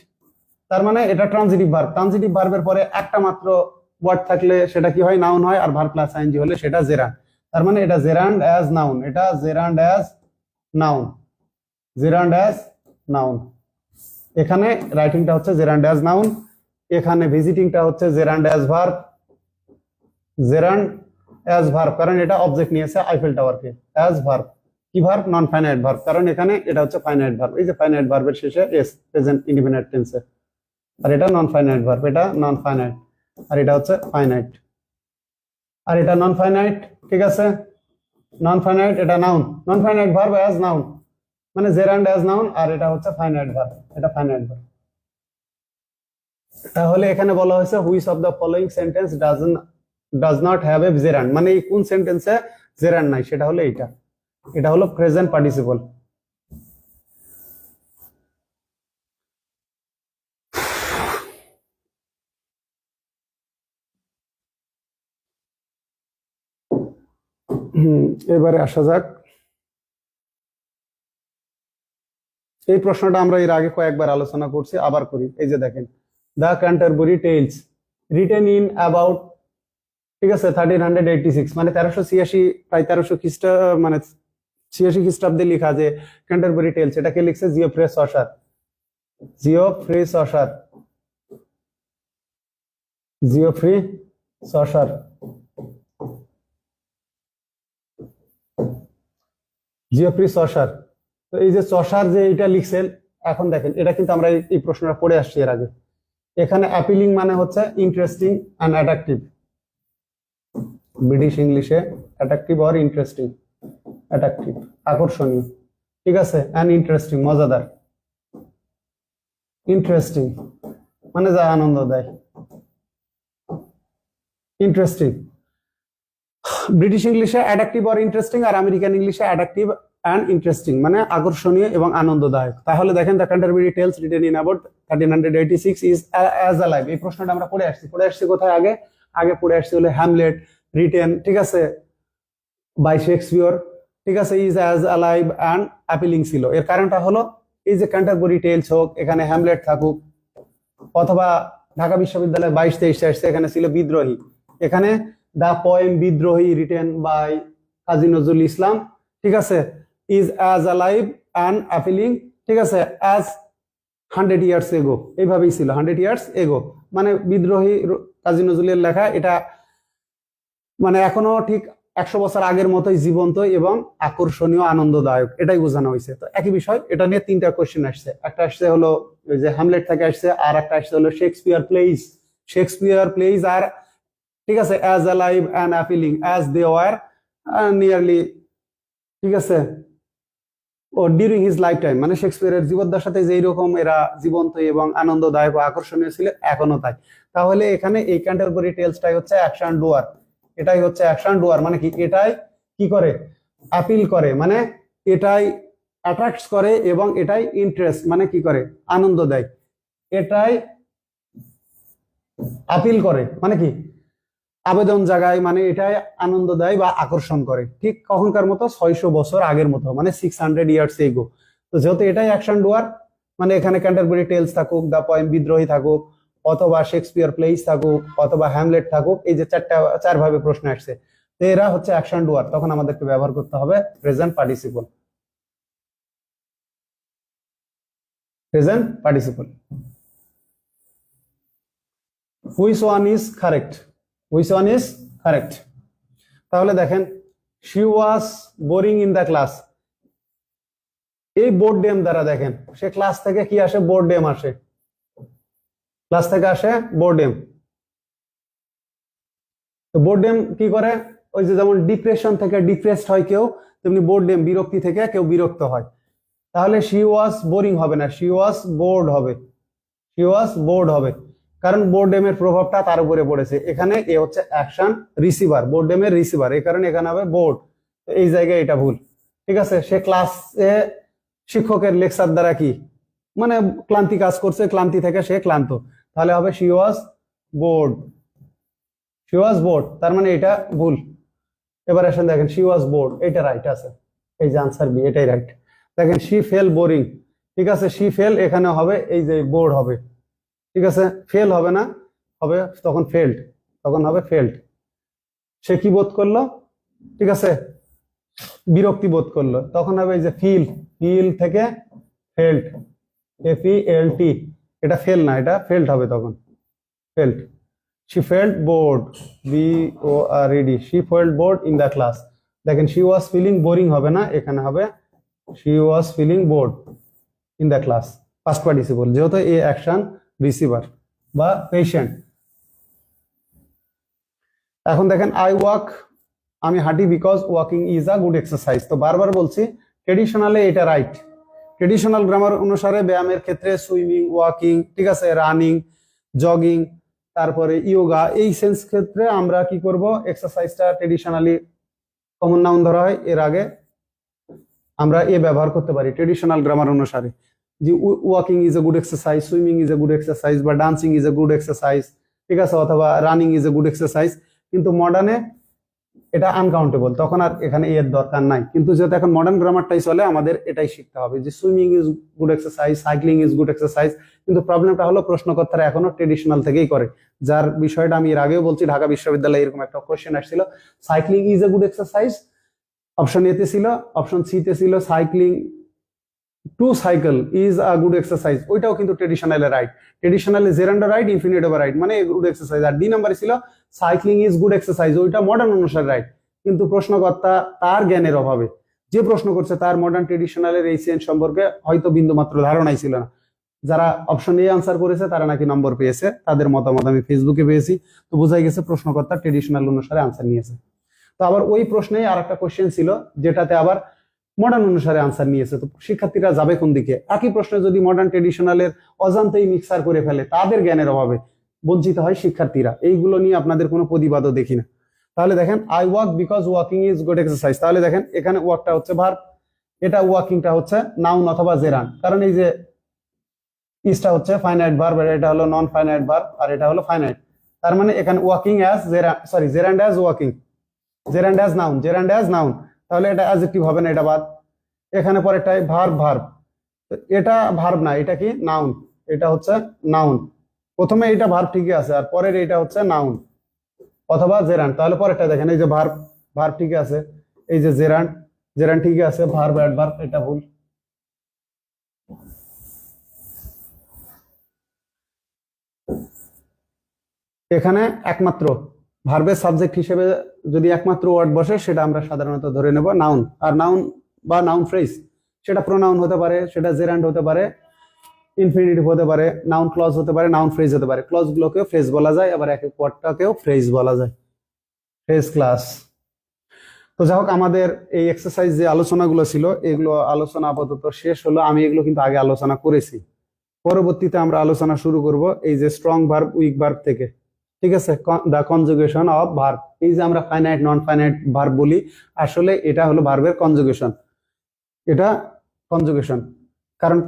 তার মানে এটা ট্রানজিটিভ ভার্ব। ট্রানজিটিভ ভার্বের পরে একটা মাত্র ওয়ার্ড থাকলে সেটা কি হয়, নাউন হয়, আর ভার্ব প্লাস আইএনজি হলে সেটা জেরান্ড। তার মানে এটা জেরান্ড অ্যাজ নাউন, এটা gerund as noun, gerund as noun. এখানে রাইটিংটা হচ্ছে জেরান্ড অ্যাজ নাউন, এখানে ভিজিটিংটা হচ্ছে gerund as verb, gerund as verb কারণ এটা অবজেক্ট নিয়েছে আইফেল টাওয়ারকে, অ্যাজ ভার্ব কি ভার্ব, নন ফাইনাইট ভার্ব, কারণ এখানে এটা হচ্ছে ফাইনাইট ভার্ব। এই যে ফাইনাইট ভার্বের শেষে এস, প্রেজেন্ট ইনডিফিনিট টেন্সে, আর এটা নন ফাইনাইট ভার্ব, এটা নন ফাইনাইট, আর এটা হচ্ছে ফাইনাইট, আর এটা নন ফাইনাইট, ঠিক আছে, নন ফাইনাইট, এটা নাউন, নন ফাইনাইট ভার্ব অ্যাজ নাউন মানে জেরান্ড অ্যাজ নাউন, আর এটা হচ্ছে ফাইনাইট ভার্ব, এটা ফাইনাইট ভার্ব। তাহলে এখানে বলা হয়েছে which of the following sentence does not have a gerund, মানে এই কোন সেন্টেন্সে জেরান্ড নাই, সেটা হলো এইটা, এটা হলো প্রেজেন্ট পার্টিসিপল। এবারে আসা যাক, এই প্রশ্নটা আমরা এর আগে কয়েকবার আলোচনা করছি, আবার করি। এই যে দেখেন the Canterbury Tales written in about, ঠিক আছে, 1386 মানে 1386, প্রায় 1300 খ্রিস্ট মানে 86 খ্রিস্টাব্দে লেখা যে ক্যান্টারবুরি টেলস, এটাকে লিখছে Geoffrey saucer, Geoffrey saucer, Geoffrey saucer, Geoffrey saucer. তো এই যে চসার যে এটা লিখছেন, এখন দেখেন এটা কিন্তু আমরা এই প্রশ্নটা পড়ে আসছি এর আগে। এখানে অ্যাপিলিং মানে হচ্ছে ইন্টারেস্টিং অ্যান্ড অ্যাট্রাকটিভ, ব্রিটিশ ইংলিশে অ্যাট্রাকটিভ অর ইন্টারেস্টিং, অ্যাট্রাকটিভ আকর্ষণীয়, ঠিক আছে, অ্যান্ড ইন্টারেস্টিং মজাদার, ইন্টারেস্টিং মানে যা আনন্দ দেয়, ইন্টারেস্টিং। ব্রিটিশ ইংলিশে অ্যাট্রাকটিভ অর ইন্টারেস্টিং, আর আমেরিকান ইংলিশে অ্যাট্রাকটিভ অ্যান্ড ইন্টারেস্টিং মানে আকর্ষণীয় এবং আনন্দদায়ক। তাহলে দেখেন the Canterbury Tales written in about 1386 is as alive, এই প্রশ্নটা আমরা পড়ে আসছি কোথায়, আগে পড়ে আসছি হলো হ্যামলেট রিটেন, ঠিক আছে, বাই শেক্সপিয়র, ঠিক আছে, is as alive and appealing ছিল। এর কারণটা হলো এই যে ক্যান্টারবুরি টেলস হোক, এখানে হ্যামলেট থাকুক, অথবা ঢাকা বিশ্ববিদ্যালয়ে 22-23 আসছে, এখানে ছিল বিদ্রোহী, এখানে দ্য পোয়েম বিদ্রোহী রিটেন বাই কাজী নজরুল ইসলাম, ঠিক আছে, is as alive and appealing, ঠিক আছে, অ্যাজ 100 years এগো, এইভাবেই ছিল 100 years এগো, মানে বিদ্রোহী কাজী নজরুলের লেখা, এটা মানে এখনো ঠিক 100 বছর আগের মতোই জীবন্ত এবং আকর্ষণীয় আনন্দদায়ক, এটাই বোঝানো হয়েছে। তো একই বিষয়, এটা নিয়ে 3টা কোয়েশ্চেন আসছে, একটা আসছে হলো ওই যে হ্যামলেট থেকে আসছে, আর একটা আসছে হলো শেক্সপিয়ার প্লেজ আর, ঠিক আছে, as alive and appealing as they were nearly, ঠিক আছে, ও ডিউরিং হিজ লাইফ টাইম মানে শেক্সপিয়ারের জীবদ্দশাতে যেই রকম এরা জীবন্ত এবং আনন্দদায়ক ও আকর্ষণীয় ছিল, এখনো তাই। তাহলে এখানে এই ক্যান্টারবুরি টেলসটাই হচ্ছে অ্যাকশন ডুয়ার, এটাই হচ্ছে অ্যাকশন ডুয়ার, মানে কি এটাই কি করে, অ্যাপিল করে, মানে এটাই অ্যাট্রাক্টস করে এবং এটাই ইন্টারেস্ট মানে কি করে, আনন্দ দেয়, এটাই আপিল করে মানে কি আবেদন জাগায়, মানে এটাই আনন্দ দেয় বা আকর্ষণ করে, ঠিক কখনকার মতো 600 বছর আগের মতো, মানে 600 ইয়ার্স এগো। তো যেহেতু এটাই অ্যাকশন ডুয়ার, মানে এখানে ক্যান্টারবারি টেলস থাকুক, দা পয়েম বিদ্রোহী থাকুক, অথবা শেক্সপিয়ার প্লেস থাকুক, অথবা হ্যামলেট থাকুক, এই যে চার ভাবে প্রশ্ন আসছে, তো এরা হচ্ছে অ্যাকশন ডুয়ার, তখন আমাদেরকে ব্যবহার করতে হবে present participle. Present participle. Which one is correct? Which one is correct? তাহলে দেখেন, she was boring in the class, এই বোর্ড ডেম দ্বারা দেখেন সে ক্লাস থেকে কি আসে, বোর্ড ডেম আসে, ক্লাস থেকে আসে বোর্ড ডেম। তো বোর্ড ডেম কি করে, ওই যে যেমন ডিপ্রেশন থেকে ডিপ্রেসড হয় কেউ, তেমনি বোর্ড ডেম বিরক্তি থেকে কেউ বিরক্ত হয়। তাহলে শি ওয়াজ বোরিং হবে না, শি ওয়াজ বোর্ড হবে, শি ওয়াজ বোর্ড হবে, কারণ বোর্ড ডেমের প্রভাবটা তার উপরে পড়েছে। এখানে এ হচ্ছে অ্যাকশন রিসিভার, বোর্ড ডেমের রিসিভার, এই কারণে এখানে হবে বোর্ড, এই জায়গায় এটা ভুল। ঠিক আছে, সে ক্লাসে শিক্ষকের লেকচার দ্বারা কি মানে ক্লান্তি কাজ করছে, ক্লান্তি থেকে সে ক্লান্ত, তাহলে হবে she was board, she was board, তার মানে এটা ভুল। এবার আসেন দেখেন, শি ওয়াজ বোর্ড, এটা রাইট আছে, এই যে আনসার বি, এটাই রাইট। দেখেন শি ফেল বোরিং, ঠিক আছে, শি ফেল এখানে হবে এই যে বোর্ড হবে, ঠিক আছে, ফেল হবে না, হবে তখন ফেল্ড, তখন হবে ফেল্ড। সে কি বোধ করলো, ঠিক আছে, বিরক্তি বোধ করলো, তখন হবে এই যে ফিল, ফিল থেকে ফেল্ড, FELT, এটা ফেল না, এটা ফেল্ড হবে তখন, failed. She felt bored, BORED, she felt bored in the class, দেখেন she was feeling boring হবে না, এখানে হবে she was feeling bored in the class, past participle, যেহেতু এই অ্যাকশন রিসিভার বা পেশেন্ট। এখন দেখেন আই ওয়াক, আমি হাঁটি because walking is a good exercise, তো বারবার বলছি ট্রেডিশনালে এটা রাইট, ট্রেডিশনাল গ্রামার অনুসারে ব্যায়ামের ক্ষেত্রে সুইমিং, ওয়াকিং, ঠিক আছে, রানিং, জগিং, তারপরে ইয়োগা, এই সেন্স ক্ষেত্রে আমরা কি করব, এক্সারসাইজটা ট্রেডিশনালি কমন নাউন ধরা হয়, এর আগে আমরা এ ব্যবহার করতে পারি ট্রেডিশনাল গ্রামার অনুসারে, যে walking is a good exercise, swimming is a good exercise, বা dancing is a good exercise, ঠিক আছে, অথবা running is a good exercise. কিন্তু মডার্নে এটা আনকাউন্টেবল, তখন আর এখানে এর দরকার নাই। কিন্তু যেহেতু এখন মডার্ন গ্রামারটাই চলে, আমাদের এটাই শিখতে হবে যে swimming is good exercise, cycling is good exercise. কিন্তু প্রবলেমটা হলো প্রশ্নকর্তারা এখনো ট্রেডিশনাল থেকেই করে, যার বিষয়টা আমি এর আগেও বলছি, ঢাকা বিশ্ববিদ্যালয়ে এরকম একটা কোশ্চেন আসছিল, cycling is a good exercise, option এতে ছিল, অপশন সিতে ছিল cycling to cycle is a good exercise, ওইটাও কিন্তু ট্রেডিশনালে রাইট, ট্রেডিশনালে জেরান্ডো রাইট, ইনফিনিটিভ রাইট, মানে গুড এক্সারসাইজ। আর ডি নাম্বারে ছিল সাইক্লিং ইজ গুড এক্সারসাইজ, ওইটা মডার্ন অনুসারে রাইট। কিন্তু প্রশ্নকর্তা তার জ্ঞানের অভাবে, যে প্রশ্ন করছে তার মডার্ন ট্রেডিশনালের এই চেঞ্জ সম্পর্কে হয়তো বিন্দুমাত্র ধারণাই ছিল না। যারা অপশন এ আনসার করেছে তারা নাকি নম্বর পেয়েছে, তাদের মতামত আমি ফেসবুকে পেয়েছি, তো বোঝাই গেছে প্রশ্নকর্তা ট্রেডিশনাল অনুসারে আনসার নিয়েছে। তো আবার ওই প্রশ্নেই আর একটা কোশ্চেন ছিল যেটাতে আবার মডার্ন অনুসারে আনসার নিয়েছে, তো শিক্ষার্থীরা যাবে কোন দিকে? একই প্রশ্নে যদি মডার্ন ট্রেডিশনালের অজান্তেই মিক্সার করে ফেলে, তাদের জ্ঞানের অভাবে বঞ্চিত হয় শিক্ষার্থীরা, এইগুলো নিয়ে আপনাদের কোনো প্রতিবাদও দেখি না। তাহলে দেখেন I walk because walking is good exercise, তাহলে দেখেন এখানে ওয়াকটা হচ্ছে ভার্ব, এটা ওয়াকিংটা হচ্ছে নাউন অথবা জেরান্ড, কারণ এই যে ইজটা হচ্ছে ফাইনাইট ভার্ব, এটা হলো নন ফাইনাইট ভার্ব, আর এটা হলো ফাইনাইট। তার মানে এখানে walking as gerund as walking, gerund as noun, gerund as noun, তাহলে এটা অ্যাডজেক্টিভ হবে না, এটা বাদ। এখানে পরেরটাই ভার্ব, ভার্ব, এটা ভার্ব না, এটা কি নাউন, এটা হচ্ছে নাউন। প্রথমে এটা ভার্ব ঠিকই আছে, আর পরের এটা হচ্ছে নাউন অথবা জেরান্ড। তাহলে পরেরটা দেখেন, এই যে ভার্ব, ভার্ব ঠিকই আছে, এই যে জেরান্ড, জেরান্ড ঠিকই আছে, ভার্ব অ্যাডভার্ব এটা ভুল। এখানে একমাত্র ভার্বের সাবজেক্ট হিসেবে যদি একমাত্র ওয়ার্ড বসে, সেটা আমরা সাধারণত ধরে নেব নাউন। আর নাউন বা নাউন ফ্রেজ, সেটা প্রোনাউন হতে পারে, সেটা জেরান্ড হতে পারে, ইনফিনিটিভ হতে পারে, নাউন ক্লজ হতে পারে, নাউন ফ্রেজ হতে পারে। ক্লজ গুলোকেও ফ্রেজ বলা যায়, আবার এক এক ওয়ার্ডটাকেও ফ্রেজ বলা যায়, ফ্রেজ ক্লাস। তো যাই হোক, আমাদের এই এক্সারসাইজ যে আলোচনাগুলো ছিল, এগুলো আলোচনা আপাতত শেষ হলো। আমি এগুলো কিন্তু আগে আলোচনা করেছি, পরবর্তীতে আমরা আলোচনা শুরু করব এই যে স্ট্রং ভার্ব, উইক ভার্ব থেকে, ঠিক আছে, দ্য কনজুগেশন অফ ভার্ব। এই যে আমরা ফাইনাইট নন ফাইনাইট ভার্ব বলি, আসলে এটা হলো ভার্বের কনজুগেশন। এটা কনজুগেশন, কারণ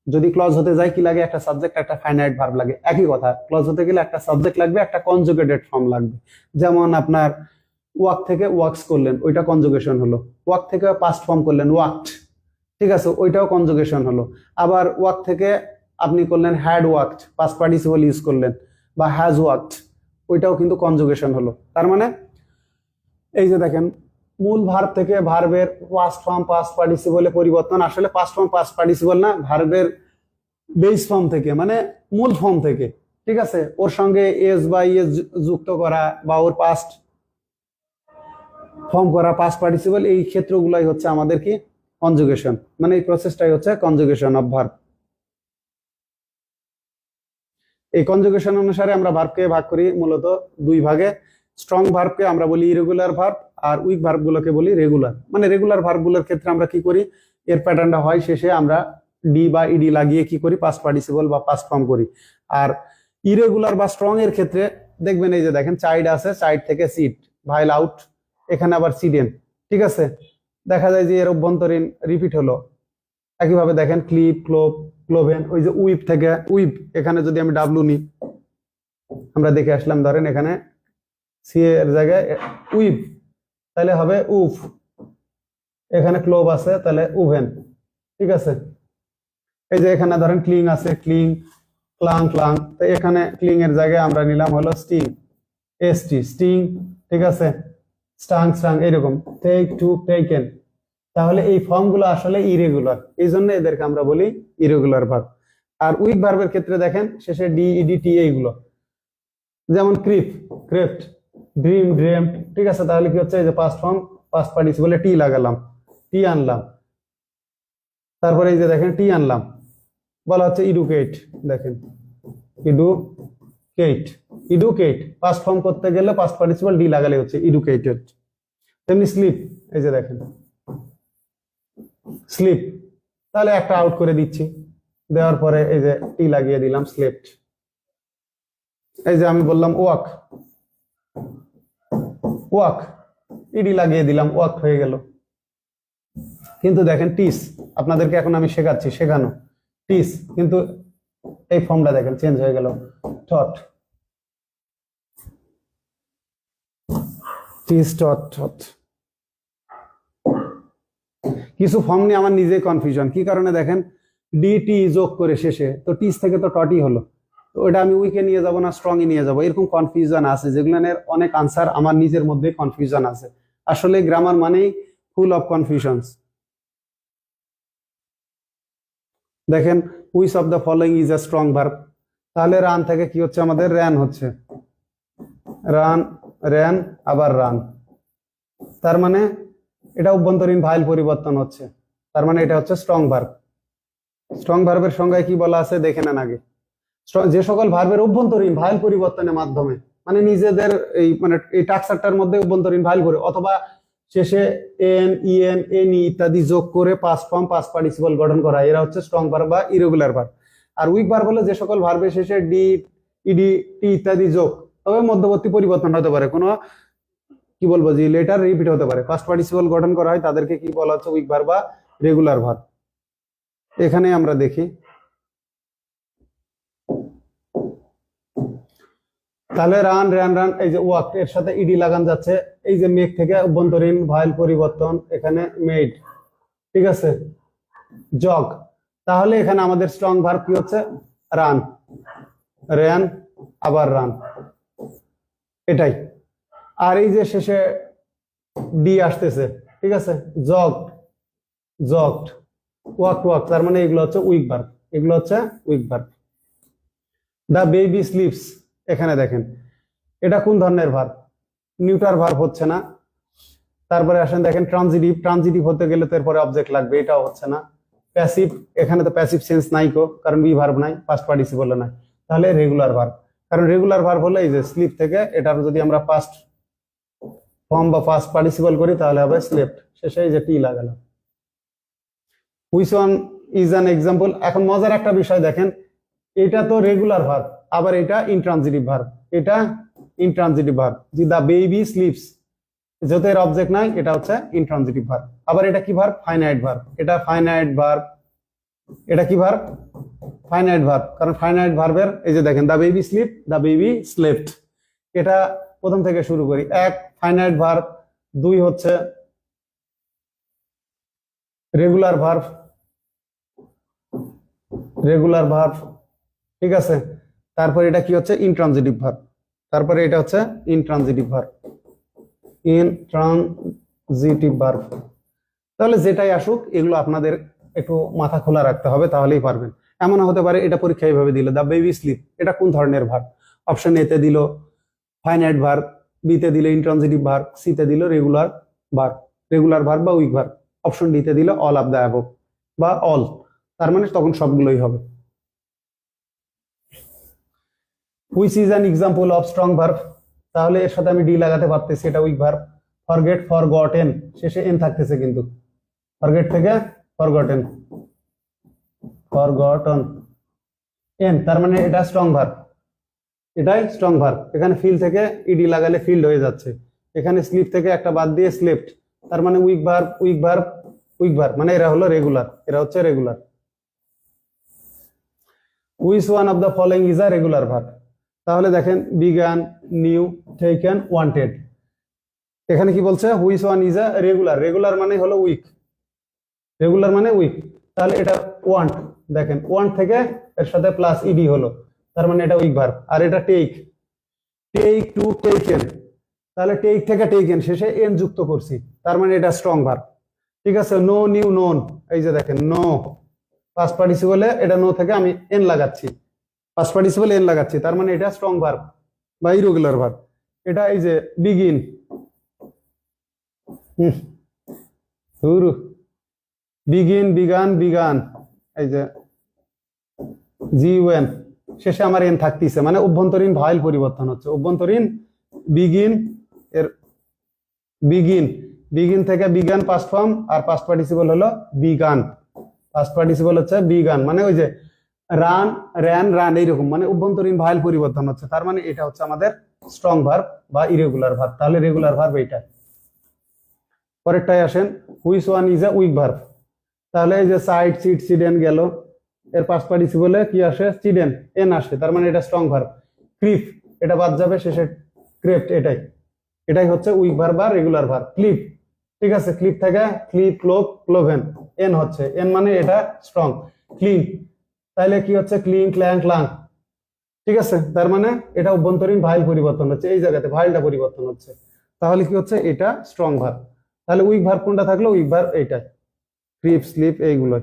যদি ক্লজ হতে যায় কি লাগে, একটা সাবজেক্ট একটা ফাইনাইট ভার্ব লাগে, একই কথা। ক্লজ হতে গেলে একটা সাবজেক্ট লাগবে, একটা কনজুগেটেড ফর্ম লাগবে। যেমন আপনার ওয়াক থেকে ওয়াক্স করলেন, ওইটা কনজুগেশন হলো। ওয়াক থেকে পাস্ট ফর্ম করলেন, ওয়াকড, ঠিক আছে, ওইটাও কনজুগেশন হলো। আবার ওয়াক থেকে আপনি করলেন had walked, past participle use করলেন, বা হ্যাজ ওয়াকড, ওইটাও কিন্তু কনজুগেশন হলো। তার মানে এই যে দেখেন, মূল ভার্ব থেকে ভার্বের পাস্ট ফর্ম পাস্ট পার্টিসিপলে পরিবর্তন, আসলে পাস্ট ফর্ম পাস্ট পার্টিসিপল না, ভার্বের বেস ফর্ম থেকে, মানে মূল ফর্ম থেকে, ঠিক আছে, ওর সঙ্গে এস বা ইএস যুক্ত করা বা ওর পাস্ট ফর্ম করা, পাস্ট পার্টিসিপল, এই ক্ষেত্রগুলাই হচ্ছে আমাদের কি কনজুগেশন, মানে এই প্রসেসটাই হচ্ছে কনজুগেশন অফ ভার্ব। এই কনজুগেশন অনুসারে আমরা ভার্বকে ভাগ করি মূলত দুই ভাগে। স্ট্রং ভার্বকে আমরা বলি ইরেগুলার ভার্ব, আর উইক ভার্বগুলোকে বলি রেগুলার। মানে রেগুলার ভার্বগুলোর ক্ষেত্রে আমরা কি করি, এর প্যাটার্নটা হয় শেষে আমরা ডি বা ইডি লাগিয়ে কি করি, পাস্ট পার্টিসিপল বা পাস্ট ফর্ম করি। আর ইরেগুলার বা স্ট্রং এর ক্ষেত্রে দেখবেন, এই যে দেখেন চাইড আছে, চাইড থেকে সিট, ভাইল আউট, এখানে আবার সিডেন, ঠিক আছে, দেখা যায় যে এর অভ্যন্তরীণ রিপিট হলো। একইভাবে দেখেন ক্লিপ, ক্লোভ, ক্লোভেন, ওই যে উইপ থেকে উইপ, এখানে যদি আমি ডাব্লু নিই, আমরা দেখে আসলাম, ধরেন এখানে সি এর জায়গায় উইপ, তাহলে হবে উফ। এখানে ক্লোভ আছে, তাহলে উভেন, ঠিক আছে। এই যে এখানে ধরেন ক্লিং আছে, ক্লিং, ক্লাং, ক্লাং, তো এখানে ক্লিং এর জায়গায় আমরা নিলাম হলো স্টিং, এসটি, স্টিং, ঠিক আছে, স্টাং, স্টাং, এরকম, টেক, টু, টেকেন। তাহলে এই ফর্মগুলো আসলে ইরেগুলার, এই জন্য এদেরকে আমরা বলি ইরেগুলার ভার্ব। আর উইক ভার্বের ক্ষেত্রে দেখেন শেষে ডি, ইডি, টি, এইগুলো, যেমন ক্রিপ, ক্রেপ্ট, ড্রিম, ড্রেমড, ঠিক আছে। তাহলে কি হচ্ছে, এই যে পাস্ট ফর্ম পাস্ট পার্টিসিপলে টি লাগালাম, টি আনলাম, তারপরে এই যে দেখেন টি আনলাম, বলা হচ্ছে ইডুকেট। দেখেন ইডুকেট, ইডুকেট পাস্ট ফর্ম করতে গেলে পাস্ট পার্টিসিপল ডি লাগালে হচ্ছে ইডুকেটেড। তেমনি স্লিপ, এই যে দেখেন স্লিপ, তাহলে একটা আউট করে দিচ্ছি, দেওয়ার পরে এই যে টি লাগিয়ে দিলাম, স্লেপ্ট। এই যে আমি বললাম ওয়াক, ওয়াক, ইডি লাগিয়ে দিলাম, ওয়াক হয়ে গেল। কিন্তু দেখেন টিস, আপনাদেরকে এখন আমি শেখাচ্ছি, শেখানো টিস, কিন্তু এই ফর্মটা দেখেন চেঞ্জ হয়ে গেল, টট, টিস, টট, টট। কিছু ফর্ম নিয়ে আমার নিজে কনফিউশন, কি কারণে দেখেন ডিটি যোগ করে শেষে, তো টিস থেকে তো টটই হলো, তো ওটা আমি উইকে নিয়ে যাব না স্ট্রং এ নিয়ে যাব, এরকম কনফিউশন আছে, যেগুলো অনেক আনসার আমার নিজের মধ্যে কনফিউশন আছে। আসলে গ্রামার মানেই ফুল অফ কনফিউশনস। দেখেন which of the following is a strong verb, তাহলে রান থেকে কি হচ্ছে আমাদের, র্যান হচ্ছে, রান, র্যান, আবার রান, তার মানে এটা অভ্যন্তরীণ ভাইল পরিবর্তন হচ্ছে, তার মানে এটা হচ্ছে স্ট্রং ভার্ব। স্ট্রং ভার্বের সংজ্ঞায় কি বলা আছে দেখে নেন আগে। যে সকল ভার্বের অভ্যন্তরীণ ভাইল পরিবর্তনের মাধ্যমে, মানে নিজেদের এই মানে এই টাক্সারটার মধ্যে অভ্যন্তরীণ ভাইল করে, অথবা শেষে এন, ইএন, এনি ইত্যাদি যোগ করে পাস্ট ফর্ম পাস্ট পার্টিসিপল গঠন করা, এরা হচ্ছে স্ট্রং ভার্ব বা ইরেগুলার ভার্ব। আর উইক ভার্ব হলো যে সকল ভার্বের শেষে ডি, ইডি, টি ইত্যাদি যোগ, তবে মধ্যবর্তী পরিবর্তন হতে পারে, কোনো কি বলবো যে লেটার রিপিট হতে পারে, পাস্ট পার্টিসিপল গঠন করা হয়, তাদেরকে কি বলা হচ্ছে, উইক ভার্ব বা রেগুলার ভার্ব। এখানে আমরা দেখি, তাহলে রান, র্যান, রান, এই যে ওয়াক, এর সাথে ইডি লাগান যাচ্ছে, এই যে মেক থেকে অভ্যন্তরীণ ভাইল পরিবর্তন, এখানে মেড, ঠিক আছে, জগ, তাহলে এখানে আমাদের স্ট্রং ভার্ব কি হচ্ছে, রান, র্যান, আবার রান, এটাই। আর এই যে শেষে ডি আসতেছে, ঠিক আছে, জগ, জগড, ওয়াক, ওয়াক, তার মানে এগুলো হচ্ছে উইক ভার্ব, এগুলো হচ্ছে weak verb. The baby sleeps, এখানে দেখেন এটা কোন ধরনের ভার্ব, নিউটার ভার্ব হচ্ছে না। তারপরে আসেন দেখেন ট্রানজিটিভ, ট্রানজিটিভ হতে গেলে তো এরপরে অবজেক্ট লাগবে, এটাও হচ্ছে না। প্যাসিভ, এখানে তো প্যাসিভ সেন্স নাই কো, কারণ বি ভার্ব নাই, পাস্ট পার্টিসিপল নাই, তাহলে রেগুলার ভার্ব, কারণ রেগুলার ভার্ব হলে এই যে স্লিপ থেকে, এটার যদি আমরা পাস্ট ফর্ম বা পাস্ট পার্টিসিপল করি তাহলে হবে স্লেপ্ট, শেষে এই যে টি লাগালাম। Which one is an example. এখন মজার একটা বিষয় দেখেন, এটা তো রেগুলার ভার্ব, আবার এটা ইনট্রানজিটিভ ভার্ব, এটা ইনট্রানজিটিভ ভার্ব। যে দা বেবি স্লিপস, যেহেতু এর অবজেক্ট নাই, এটা হচ্ছে ইনট্রানজিটিভ ভার্ব। আবার এটা কি ভার্ব? Finite verb. এটা ফাইনাইট ভার্ব। এটা কি ভার্ব? Finite verb. কারণ ফাইনাইট ভার্বের এই যে দেখেন, the baby sleep, the baby slept. এটা প্রথম থেকে শুরু করি। এক, ফাইনাইট ভার্ব। দুই হচ্ছে রেগুলার ভার্ব, রেগুলার ভার্ব, ঠিক আছে। তারপরে এটা কি হচ্ছে? Intransitive verb. তারপরে এটা হচ্ছে ইনট্রানজিটিভ ভার্ব, ইনট্রানজিটিভ ভার্ব। তাহলে যেটাই আসুক, এগুলো আপনাদের একটু মাথা খোলা রাখতে হবে, তাহলেই পারবেন। এমন হতে পারে এটা পরীক্ষা এইভাবে দিল, দা বেবি স্লিপ, এটা কোন ধরনের ভার্ব? অপশন এ তে দিল ফাইনাইট ভার্ব, বি তে দিল ইনট্রানজিটিভ ভার্ব, সি তে দিল রেগুলার ভার্ব, রেগুলার ভার্ব বা উইক ভার্ব। অপশন ডি তে দিল অল অফ দ্য অ্যাবভ বা অল, তার মানে তখন সবগুলোই হবে। Which is an example of strong verb, তাহলে এর সাথে আমি ডি লাগাতে পারতেছি, এটা উইক ভার্ব। ফরগেট, ফরগটেন, শেষে এন থাকতেছে কিন্তু, ফরগেট থেকে ফরগটেন, ফরগটন, এন, তার মানে এটা স্ট্রং ভার্ব, এটাই স্ট্রং ভার্ব। এখানে ফিল থেকে ইডি লাগালে ফিল্ড হয়ে যাচ্ছে, এখানে স্লিপ থেকে একটা বাদ দিয়ে স্লেপ্ট, তার মানে week verb, week verb, week verb, মানে এরা হলো রেগুলার, এরা হচ্ছে regular. Which one of the following is a regular verb, তাহলে দেখেন বিগান, নিউ, টেকেন, ওয়ান্টেড। এখানে কি বলছে? Which one is a regular, regular মানে হলো উইক, রেগুলার মানে উইক। তাহলে এটা ওয়ান্ট, দেখেন ওয়ান্ট থেকে এর সাথে প্লাস ইডি হলো, তার মানে এটা উইক ভার্ব। আর এটা টেক, টেক টু টেকেন, তাহলে টেক থেকে টেকেন, শেষে এন যুক্ত করছি, তার মানে এটা স্ট্রং ভার্ব, ঠিক আছে। নো, নিউ, নোন, এই যে দেখেন নো, পাস্ট পার্টিসিপলে এটা নো থেকে আমি এন লাগাচ্ছি, পাস্ট পার্টিসিপল এন লাগাচ্ছি, তার মানে এটা স্ট্রং ভার্ব বা ইরেগুলার ভার্ব। এটা এই যে বিগিন, বিগিন, বিগান, বিগান, এই যে জি ওয়েন, শেষে আমার এন থাকতেছে, মানে অভ্যন্তরীণ ভাইল পরিবর্তন হচ্ছে, অভ্যন্তরীণ বিগিন, এর বিগিন, বিগিন থেকে বিগান পাস্ট ফর্ম, আর পাস্ট পার্টিসিপল হলো বিগান, পাস্ট পার্টিসিপল হচ্ছে বিগান, মানে ওই যে রান, র্যান, রান, এইরকম, মানে অভ্যন্তরীণ ভাইল পরিবর্তন হচ্ছে, তার মানে এটা হচ্ছে আমাদের স্ট্রং ভার্ব বা ইরেগুলার ভার্ব। তাহলে রেগুলার ভার্ব এইটা। পরেরটাই আসেন, which one is a week verb, তাহলে এই যে সাইড, সিট, সিডেন গেল, এর পাস্ট পার্টিসিপলে কি আসে? চিডেন, এন আসে, তার মানে এটা স্ট্রং ভার্ব। ক্লিপ, এটা বাদ যাবে, শেষে ক্রেপ্ট, এটাই, এটাই হচ্ছে উইক ভার্ব বা রেগুলার ভার্ব। ক্লিপ, ঠিক আছে, ক্লিপ থেকে ক্লিপ, ক্লোভ, ক্লোভেন, এন হচ্ছে, এন মানে এটা স্ট্রং। ক্লিন, তাহলে কি হচ্ছে? ক্লিন, ক্ল্যাং, ক্লাং, ঠিক আছে, তার মানে এটা অভ্যন্তরীণ ভাইল পরিবর্তন হচ্ছে, এই জায়গাতে ভাইলটা পরিবর্তন হচ্ছে, তাহলে কি হচ্ছে? এটা স্ট্রং ভার্ব। তাহলে উইক ভার্ব কোনটা থাকলো? উইক ভার্ব এইটা, ক্লিপ, স্লিপ, এইগুলো।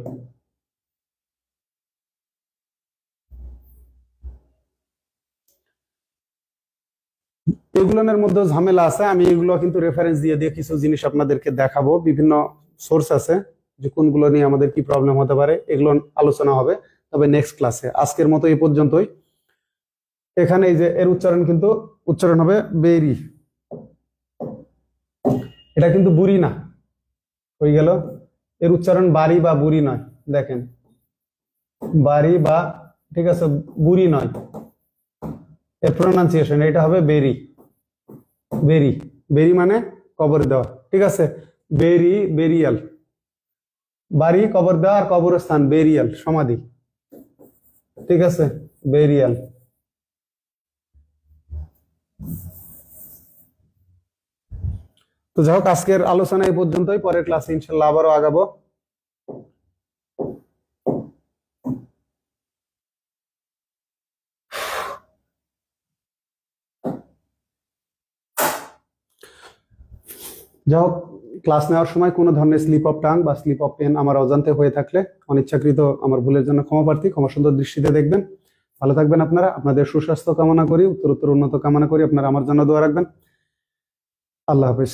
এগুলোর মধ্যে ঝামেলা আছে, আমি এগুলো কিন্তু রেফারেন্স দিয়ে দিয়ে কিছু জিনিস আপনাদেরকে দেখাবো, বিভিন্ন সোর্স আছে যে কোনগুলো নিয়ে আমাদের কি প্রবলেম হতে পারে, এগুলো আলোচনা হবে, তবে নেক্সট ক্লাসে। আজকের মতো এই পর্যন্তই। এখানে এই যে এর উচ্চারণ কিন্তু উচ্চারণ হবে বেরি, এটা কিন্তু বুড়ি না, হয়ে গেল। এর উচ্চারণ বাড়ি বা বুড়ি নয়, দেখেন বাড়ি বা, ঠিক আছে, বুড়ি নয়। এর প্রোনাউন্সিয়েশন এটা হবে বেরি, বেরি, বেরি মানে কবর দেওয়া, ঠিক আছে। বেরি, বেরিয়াল, বাড়ি কবর দেওয়া, আর কবরস্থান বেরিয়াল, সমাধি, ঠিক আছে, বেরিয়াল। তো যাই হোক, আজকের আলোচনা এই পর্যন্তই, পরের ক্লাসে ইনশাল্লাহ আবারও আগাবো। যাই হোক, ক্লাস নেওয়ার সময় কোনো ধরনের স্লিপ অফ টাং বা স্লিপ অফ পেন আমার অজান্তে হয়ে থাকলে অনিচ্ছাকৃত আমার ভুলের জন্য ক্ষমা প্রার্থী, ক্ষমা সুন্দর দৃষ্টিতে দেখবেন। ভালো থাকবেন আপনারা, আপনাদের সুস্বাস্থ্য কামনা করি, উত্তরোত্তর উন্নত কামনা করি, আপনারা আমার জন্য দোয়া রাখবেন। আল্লাহ হাফিজ।